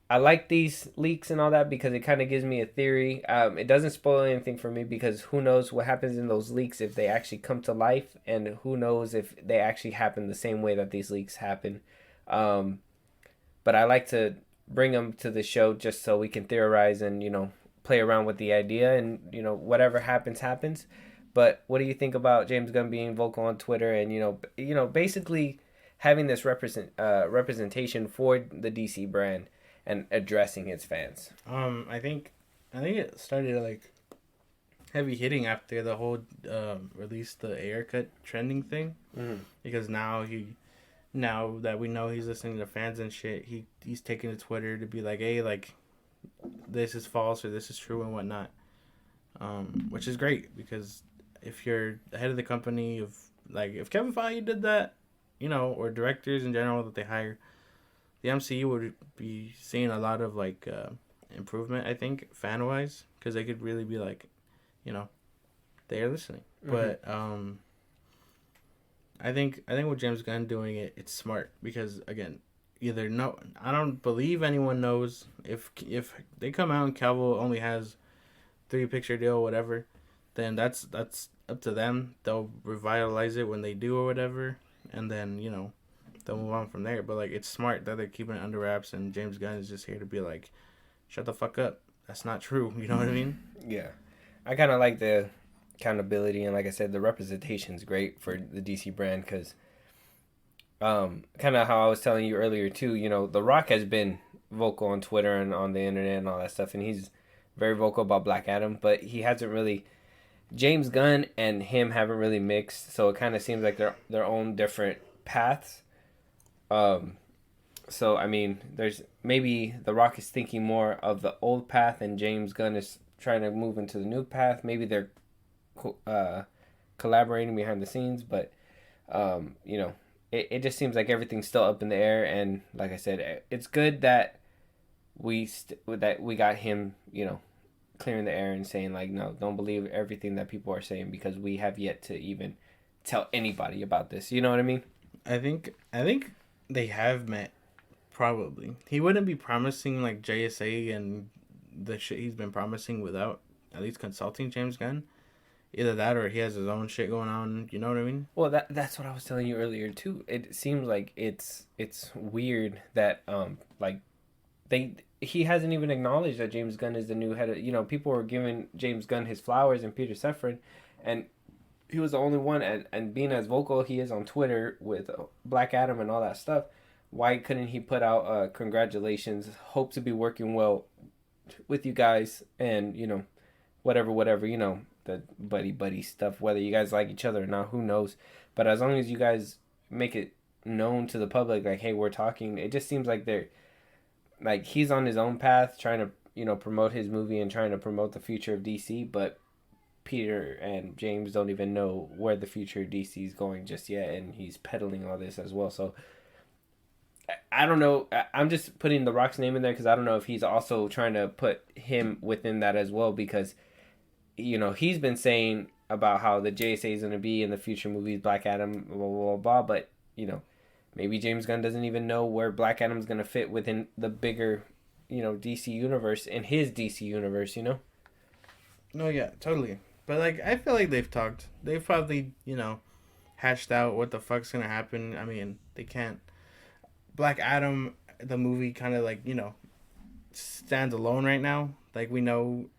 I like these leaks and all that because it kind of gives me a theory. It doesn't spoil anything for me because who knows what happens in those leaks if they actually come to life, and who knows if they actually happen the same way that these leaks happen. But I like to bring them to the show just so we can theorize and play around with the idea, and whatever happens. But what do you think about James Gunn being vocal on Twitter and basically having this representation for the DC brand and addressing its fans? I think it started like heavy hitting after the whole release the Ayer cut trending thing, because now that we know he's listening to fans and shit, he's taking to Twitter to be like, hey, like, this is false or this is true and whatnot, which is great because if you're the head of the company, if Kevin Feige did that, or directors in general that they hire, the MCU would be seeing a lot of like improvement, I think, fan wise, because they could really be like, they are listening. But I think with James Gunn doing it, it's smart because again, I don't believe anyone knows if they come out and Cavill only has 3-picture deal or whatever, then that's up to them. They'll revitalize it when they do or whatever, and then they'll move on from there. But like, it's smart that they're keeping it under wraps, and James Gunn is just here to be like, shut the fuck up. That's not true. You know what I mean? Yeah, I kind of like the accountability, and like I said, the representation is great for the DC brand because, kind of how I was telling you earlier too. The Rock has been vocal on Twitter and on the internet and all that stuff, and he's very vocal about Black Adam, but he hasn't really. James Gunn and him haven't really mixed, so it kind of seems like they're their own different paths. So I mean, there's maybe The Rock is thinking more of the old path, and James Gunn is trying to move into the new path. Maybe they're collaborating behind the scenes, but it just seems like everything's still up in the air. And like I said, it's good that we got him, clearing the air and saying like, no, don't believe everything that people are saying because we have yet to even tell anybody about this. You know what I mean? I think they have met. Probably he wouldn't be promising like JSA and the shit he's been promising without at least consulting James Gunn. Either that or he has his own shit going on. You know what I mean? Well, that's what I was telling you earlier too. It seems like it's weird that he hasn't even acknowledged that James Gunn is the new head of, people were giving James Gunn his flowers and Peter Safran, and he was the only one, and being as vocal he is on Twitter with Black Adam and all that stuff, why couldn't he put out congratulations, hope to be working well with you guys, and whatever, the buddy stuff, whether you guys like each other or not, who knows, but as long as you guys make it known to the public, like, hey, we're talking, it just seems like they're like he's on his own path trying to promote his movie and trying to promote the future of DC, but Peter and James don't even know where the future of DC is going just yet, and he's peddling all this as well. So I don't know. I'm just putting The Rock's name in there because I don't know if he's also trying to put him within that as well, because he's been saying about how the JSA is going to be in the future movies, Black Adam, blah, blah, blah, but maybe James Gunn doesn't even know where Black Adam's going to fit within the bigger, DC universe, in his DC universe, No, yeah, totally. But, like, I feel like they've talked. They've probably, hashed out what the fuck's going to happen. I mean, they can't. Black Adam, the movie, kind of, like, stands alone right now. Like, we don't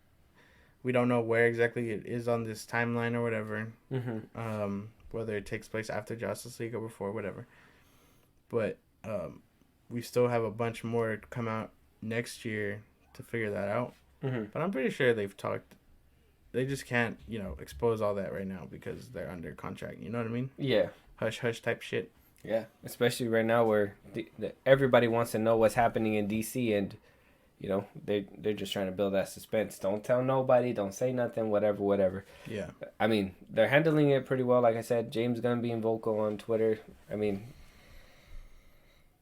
know where exactly it is on this timeline or whatever. Mm-hmm. Whether it takes place after Justice League or before, whatever. But we still have a bunch more to come out next year to figure that out. Mm-hmm. But I'm pretty sure they've talked. They just can't, expose all that right now because they're under contract. You know what I mean? Yeah. Hush, hush type shit. Yeah. Especially right now where everybody wants to know what's happening in DC, and, they're just trying to build that suspense. Don't tell nobody. Don't say nothing. Whatever. Yeah. I mean, they're handling it pretty well. Like I said, James Gunn being vocal on Twitter. I mean,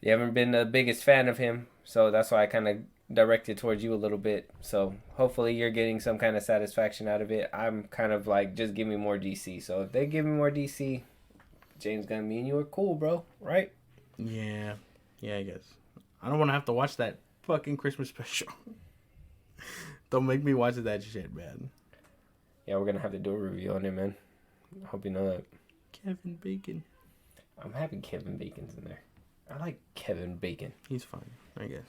you haven't been the biggest fan of him, so that's why I kind of directed towards you a little bit. So hopefully you're getting some kind of satisfaction out of it. I'm kind of like, just give me more DC. So if they give me more DC, James Gunn, me and you are cool, bro. Right? Yeah. Yeah, I guess. I don't want to have to watch that fucking Christmas special. Don't make me watch that shit, man. Yeah, we're gonna have to do a review on it, man. I hope you know that. Kevin Bacon. I'm happy Kevin Bacon's in there. I like Kevin Bacon. He's fine, I guess.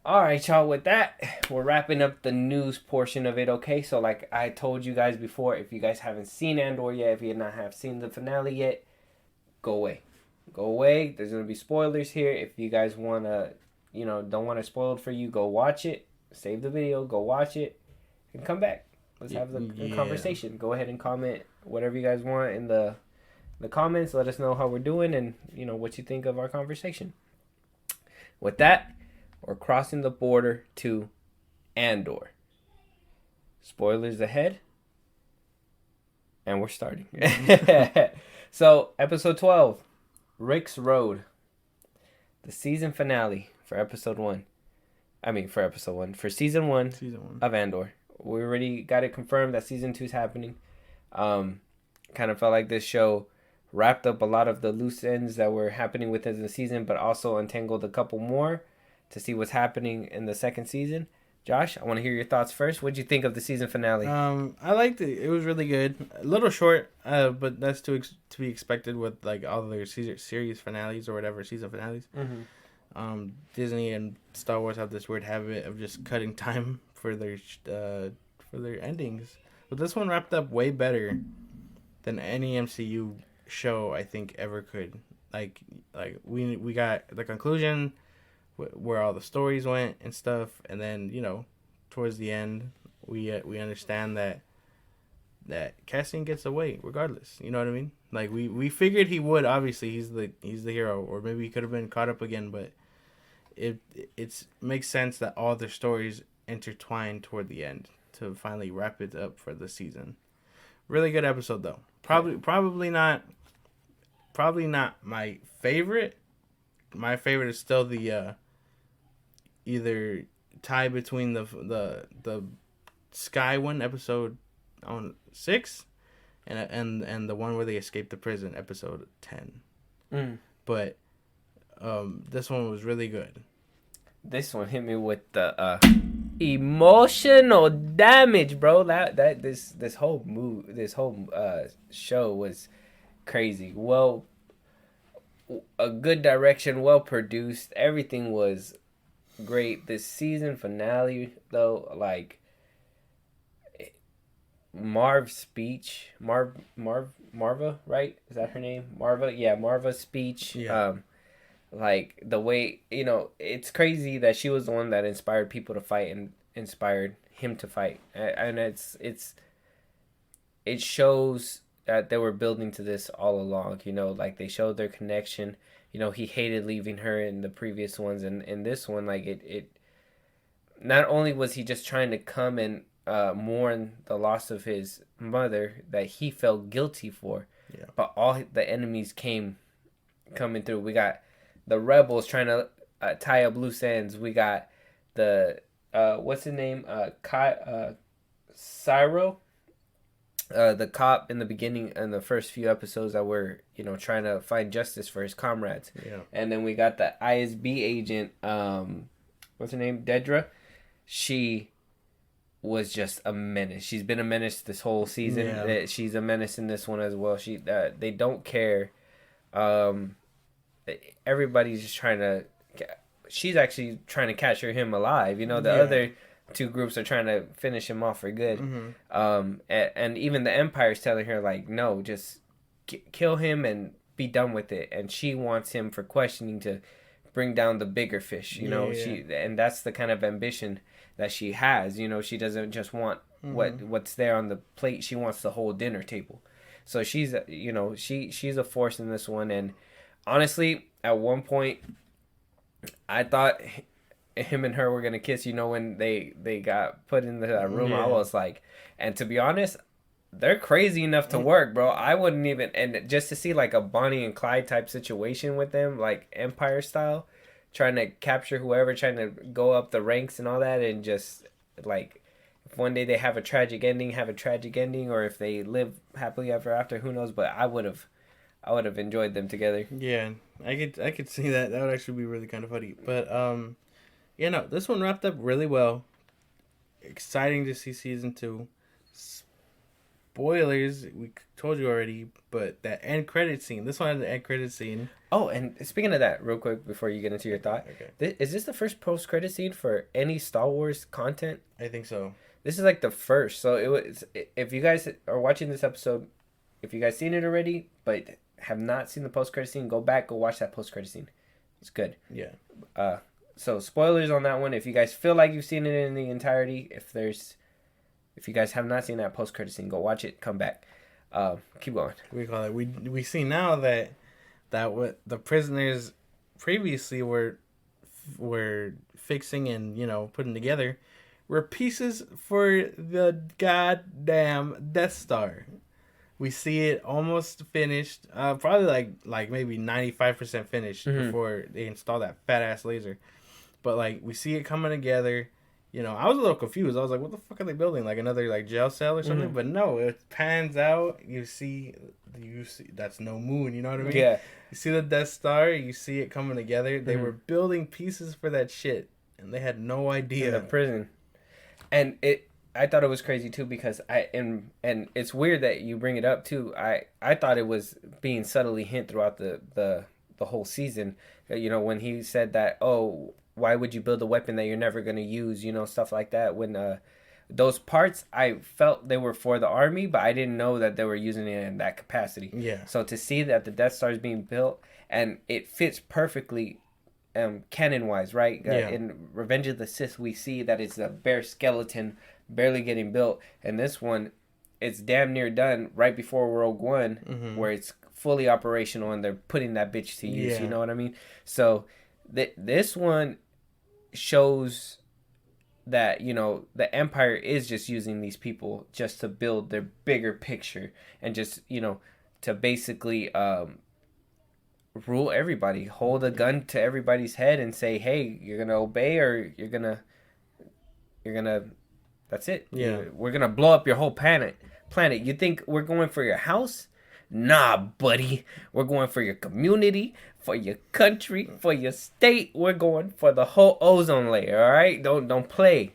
All right, y'all. With that, we're wrapping up the news portion of it. Okay, so like I told you guys before, if you guys haven't seen Andor yet, if you not have seen the finale yet, go away. Go away. There's gonna be spoilers here. If you guys wanna, don't want it spoiled for you, go watch it. Save the video. Go watch it, and come back. Let's have the conversation. Go ahead and comment whatever you guys want in the comments. Let us know how we're doing and what you think of our conversation. With that, we're crossing the border to Andor. Spoilers ahead. And we're starting. So, episode 12, Rick's Road. The season finale for episode 1. For season 1 of Andor. We already got it confirmed that season 2 is happening. Kind of felt like this show wrapped up a lot of the loose ends that were happening within the season, but also untangled a couple more to see what's happening in the second season. Josh, I want to hear your thoughts first. What'd you think of the season finale? I liked it. It was really good. A little short, but that's to be expected with like all their series finales or whatever, season finales. Mm-hmm. Disney and Star Wars have this weird habit of just cutting time for their endings. But this one wrapped up way better than any MCU show I think ever could. Like we got the conclusion where all the stories went and stuff, and then towards the end we understand that Cassian gets away regardless. You know what I mean? Like we figured he would. Obviously he's the hero, or maybe he could have been caught up again, but it makes sense that all their stories intertwine toward the end to finally wrap it up for the season. Really good episode though. Probably not my favorite. My favorite is still the either tie between the Sky one, episode 6, and the one where they escape the prison, episode 10. But this one was really good. This one hit me with the emotional damage, bro. This whole show was crazy. Well, a good direction, well produced. Everything was great. This season finale, though, like Marva's speech, Marva, right? Is that her name? Marva, yeah, Marva's speech. Yeah. Like the way it's crazy that she was the one that inspired people to fight and inspired him to fight, and it shows that they were building to this all along. Like they showed their connection. He hated leaving her in the previous ones, and in this one, like it not only was he just trying to come and mourn the loss of his mother that he felt guilty for, but all the enemies coming through. We got the rebels trying to tie up loose ends. We got the what's his name, Cyro, the cop in the beginning, in the first few episodes, that were trying to find justice for his comrades. And then we got the ISB agent, what's her name, Dedra. She was just a menace. She's been a menace this whole season. She's a menace in this one as well. They don't care. Everybody's just trying to. She's actually trying to capture him alive. Other two groups are trying to finish him off for good. Mm-hmm. And even the Empire's telling her, like, no, just kill him and be done with it. And she wants him for questioning to bring down the bigger fish. And that's the kind of ambition that she has. She doesn't just want what's there on the plate. She wants the whole dinner table. So she's a force in this one. And honestly, at one point, I thought him and her were gonna kiss. When they got put into that room, I was like, and to be honest, they're crazy enough to work, bro. I wouldn't even, and just to see like a Bonnie and Clyde type situation with them, like Empire style, trying to capture whoever, trying to go up the ranks and all that, and just like if one day they have a tragic ending, or if they live happily ever after, who knows? But I would have enjoyed them together. Yeah, I could see that. That would actually be really kind of funny. But yeah, no, this one wrapped up really well. Exciting to see season 2. Spoilers, we told you already, but that end credit scene. This one had the end credit scene. Oh, and speaking of that, real quick before you get into your thought, Okay. is this the first post credit scene for any Star Wars content? I think so. This is like the first. So it was. If you guys are watching this episode, if you guys seen it already, but have not seen the post credit scene, go back, go watch that post credit scene. It's good. Yeah. So spoilers on that one. If you guys feel like you've seen it in the entirety, if you guys have not seen that post credit scene, go watch it. Come back. Keep going. We call it. We see now that what the prisoners previously were fixing and putting together were pieces for the goddamn Death Star. We see it almost finished, probably like maybe 95% finished before they install that fat ass laser. But like we see it coming together. I was a little confused. I was like, "What the fuck are they building? Like another like jail cell or something?" But no, it pans out. You see that's no moon. You know what I mean? Yeah. You see the Death Star. You see it coming together. They were building pieces for that shit, and they had no idea. In the prison, and I thought it was crazy too because and it's weird that you bring it up too. I thought it was being subtly hint throughout the whole season. When he said that, oh, why would you build a weapon that you're never going to use? Stuff like that. When those parts, I felt they were for the army, but I didn't know that they were using it in that capacity. Yeah. So to see that the Death Star is being built and it fits perfectly, canon wise, right? Yeah. In Revenge of the Sith, we see that it's a bare skeleton, barely getting built, and this one, it's damn near done right before Rogue One, where it's fully operational and they're putting that bitch to use. Yeah. You know what I mean? So this one shows that the Empire is just using these people just to build their bigger picture and just to basically rule everybody, hold a gun to everybody's head and say, hey, you're gonna obey or you're gonna that's it. Yeah. We're gonna blow up your whole planet. You think we're going for your house? Nah, buddy. We're going for your community, for your country, for your state. We're going for the whole ozone layer, all right? Don't play.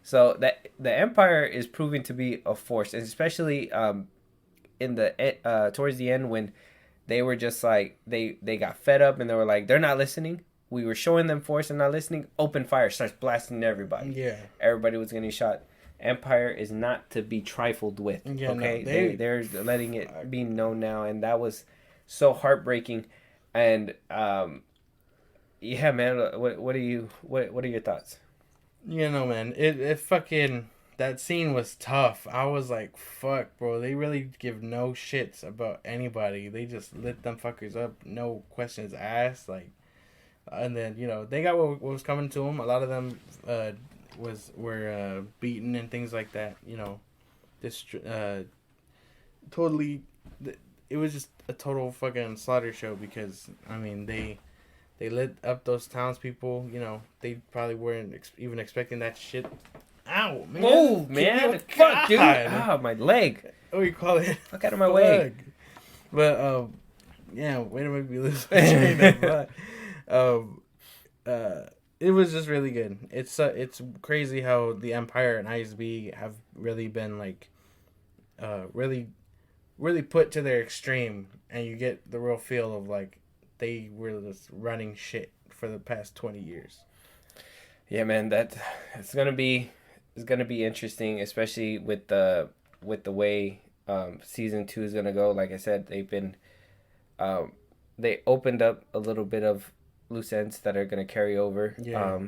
So that the Empire is proving to be a force, and especially in the towards the end when they were just like they got fed up and they were like, they're not listening. We were showing them force and not listening. Open fire, starts blasting everybody. Yeah. Everybody was getting shot. Empire is not to be trifled with. Yeah, okay, no, they're letting it be known now, and that was so heartbreaking. And yeah, man, what are your thoughts? Man, it fucking that scene was tough. I was like, fuck, bro. They really give no shits about anybody. They just lit them fuckers up, no questions asked. Like, and then they got what was coming to them. A lot of them were beaten and things like that. This totally. It was just a total fucking slaughter show because they lit up those townspeople. They probably weren't even expecting that shit. Ow, man! Move, man! Fuck, dude! Ah, my leg! What do you call it? Fuck out of my way! But yeah, way to make me lose. It was just really good. It's crazy how the Empire and ISB have really been like, really put to their extreme, and you get the real feel of like they were just running shit for the past 20 years. Yeah, man, it's gonna be interesting, especially with the way season 2 is gonna go. Like I said, they've been they opened up a little bit of loose ends that are gonna carry over. Yeah.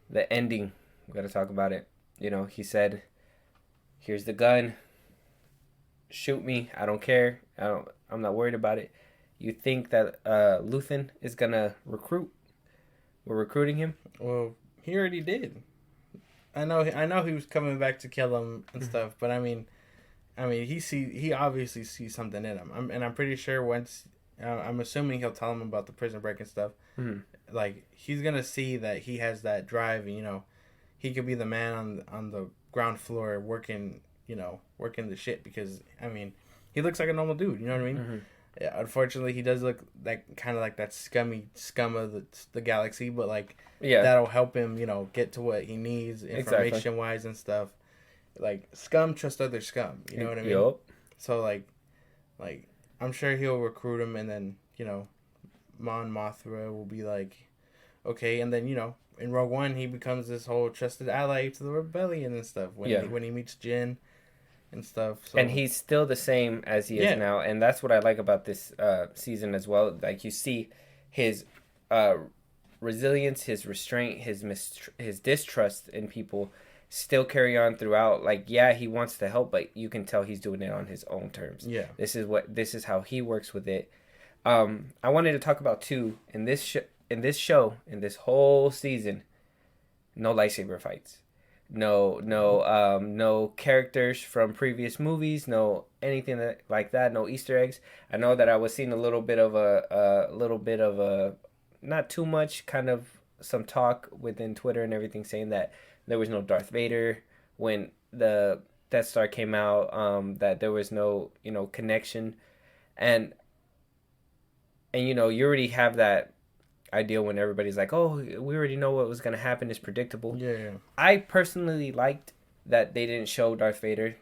The ending, we gotta talk about it. He said, "Here's the gun. Shoot me. I don't care. I'm not worried about it." You think that Luthen is gonna recruit? We're recruiting him. Well, he already did. I know he was coming back to kill him and stuff, but I mean, he obviously sees something in him. I'm pretty sure once I'm assuming he'll tell him about the prison break and stuff. Mhm. Like he's gonna see that he has that drive. You know, he could be the man on the ground floor working. You know, working the shit because I mean, he looks like a normal dude. You know what I mean? Mhm. Yeah, unfortunately, he does look like kind of like that scum of the galaxy, but like Yeah. that'll help him. You know, get to what he needs information wise and stuff. Like scum trust other scum. You know what I mean? Yup. So like I'm sure he'll recruit him, and then Mon Mothra will be like, okay, and then in Rogue One he becomes this whole trusted ally to the rebellion and stuff when he meets Jin and stuff. So. And he's still the same as he is now, and that's what I like about this season as well. Like you see his resilience, his restraint, his distrust in people still carry on throughout. Like, yeah, he wants to help, but you can tell he's doing it on his own terms. Yeah, this is how he works with it. I wanted to talk about too in this whole season, no lightsaber fights, no characters from previous movies, no anything like that, no Easter eggs. I know that I was seeing a little bit of a not too much, kind of some talk within Twitter and everything saying that there was no Darth Vader when the Death Star came out, that there was no connection, and you already have that idea when everybody's like, oh, we already know what was going to happen, it's predictable. Yeah. I personally liked that they didn't show Darth Vader,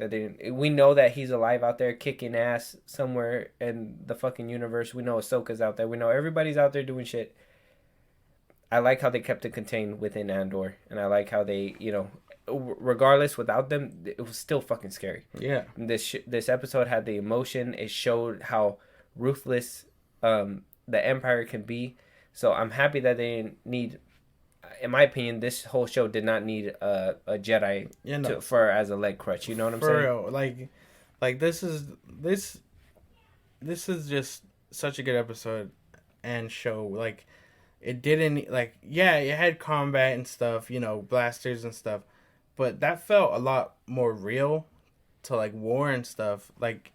we know that he's alive out there kicking ass somewhere in the fucking universe. We know Ahsoka's out there, we know everybody's out there doing shit. I like how they kept it contained within Andor, and I like how they, regardless, without them, it was still fucking scary. Yeah. This episode had the emotion. It showed how ruthless the Empire can be. So I'm happy that they didn't need, in my opinion, this whole show did not need a Jedi for as a leg crutch. You know what I'm saying? For real, like this is just such a good episode and show. Like it didn't it had combat and stuff, blasters and stuff, but that felt a lot more real to like war and stuff, like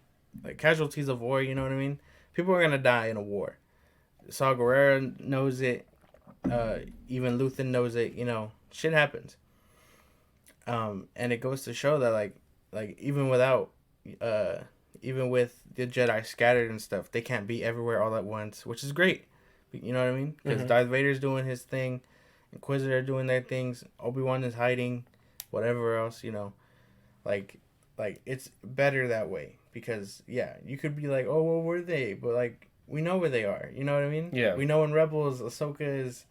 casualties of war. You know what I mean? People are gonna die in a war. Saw Gerrera knows it. Even Luthen knows it. Shit happens. And it goes to show that like even with the Jedi scattered and stuff, they can't be everywhere all at once, which is great. You know what I mean? Because Darth Vader's doing his thing, Inquisitor are doing their things, Obi-Wan is hiding, whatever else. Like it's better that way because you could be like, oh, well, where are they? But like we know where they are. You know what I mean? Yeah. We know in Rebels, Ahsoka is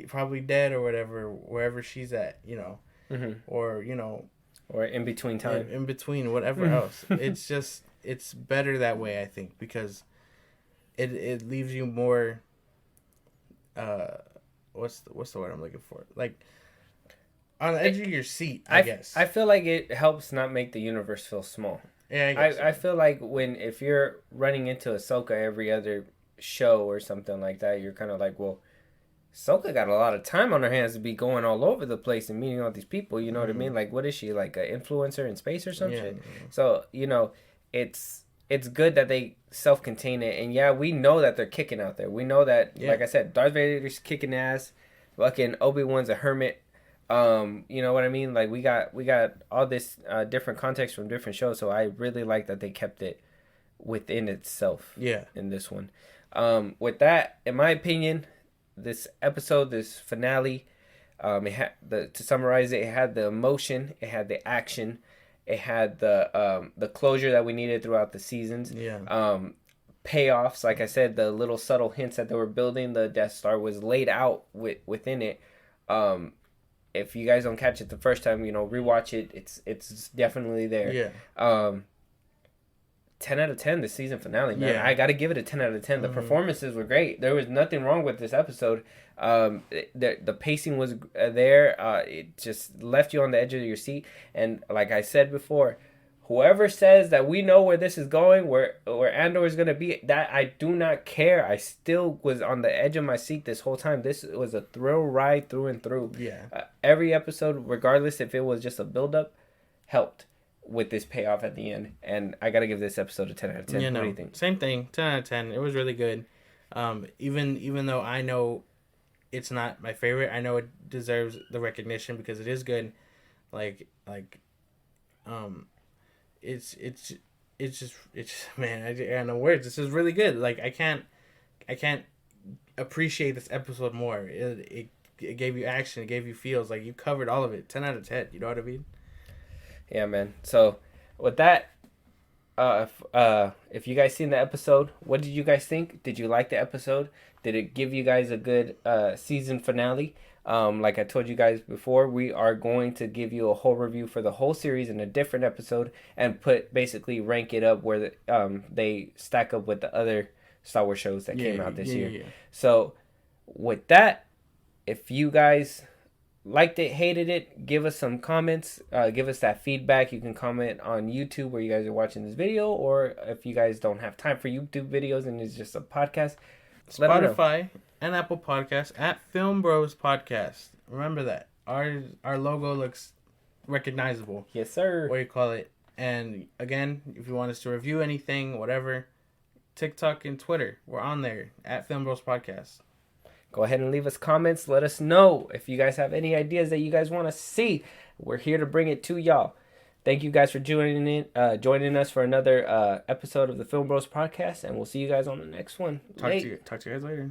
probably dead or whatever, wherever she's at. Or or in between time, in between whatever else. It's better that way, I think, because it leaves you more. What's the word I'm looking for? Like on the edge of your seat, I guess. I feel like it helps not make the universe feel small. Yeah, I feel like if you're running into Ahsoka every other show or something like that, you're kind of like, well, Ahsoka got a lot of time on her hands to be going all over the place and meeting all these people. You know what I mean? Like, what is she, like an influencer in space or some shit? So it's good that they self-contain it, and we know that they're kicking out there. We know that, like I said, Darth Vader's kicking ass. Fucking Obi-Wan's a hermit. You know what I mean? Like we got all this different context from different shows, so I really like that they kept it within itself. Yeah. In this one, with that, in my opinion, this episode, this finale, it had to summarize it had the emotion, it had the action, it had the closure that we needed throughout the seasons. Yeah. Payoffs, like I said, the little subtle hints that they were building. The Death Star was laid out within it. If you guys don't catch it the first time, rewatch it. It's definitely there. Yeah. 10 out of 10 the season finale, man. Yeah. I got to give it a 10 out of 10. The performances were great. There was nothing wrong with this episode. The pacing was there. It just left you on the edge of your seat. And like I said before, whoever says that we know where this is going, where Andor is going to be, that I do not care. I still was on the edge of my seat this whole time. This was a thrill ride through and through. Yeah. Every episode, regardless if it was just a build-up, helped. with this payoff at the end. And I gotta give this episode a 10 out of 10. What do you think? Same thing. 10 out of 10. It was really good. Even though I know it's not my favorite, I know it deserves the recognition because it is good. It's just man, I got no words. This is really good. Like I can't appreciate this episode more. It gave you action. It gave you feels. Like you covered all of it. 10 out of 10. You know what I mean? Yeah, man. So with that, if you guys seen the episode, what did you guys think? Did you like the episode? Did it give you guys a good season finale? Like I told you guys before, we are going to give you a whole review for the whole series in a different episode and basically rank it up where they stack up with the other Star Wars shows that came out this year. Yeah. So with that, if you guys liked it, hated it, give us some comments, give us that feedback. You can comment on YouTube where you guys are watching this video, or if you guys don't have time for YouTube videos and it's just a podcast, Spotify and Apple Podcasts at FilmBros Podcast. Remember that. Our logo looks recognizable. Yes, sir. What do you call it? And again, if you want us to review anything, whatever, TikTok and Twitter, we're on there at FilmBros Podcast. Go ahead and leave us comments. Let us know if you guys have any ideas that you guys want to see. We're here to bring it to y'all. Thank you guys for joining us for another episode of the Film Bros Podcast, and we'll see you guys on the next one. Talk to you guys later.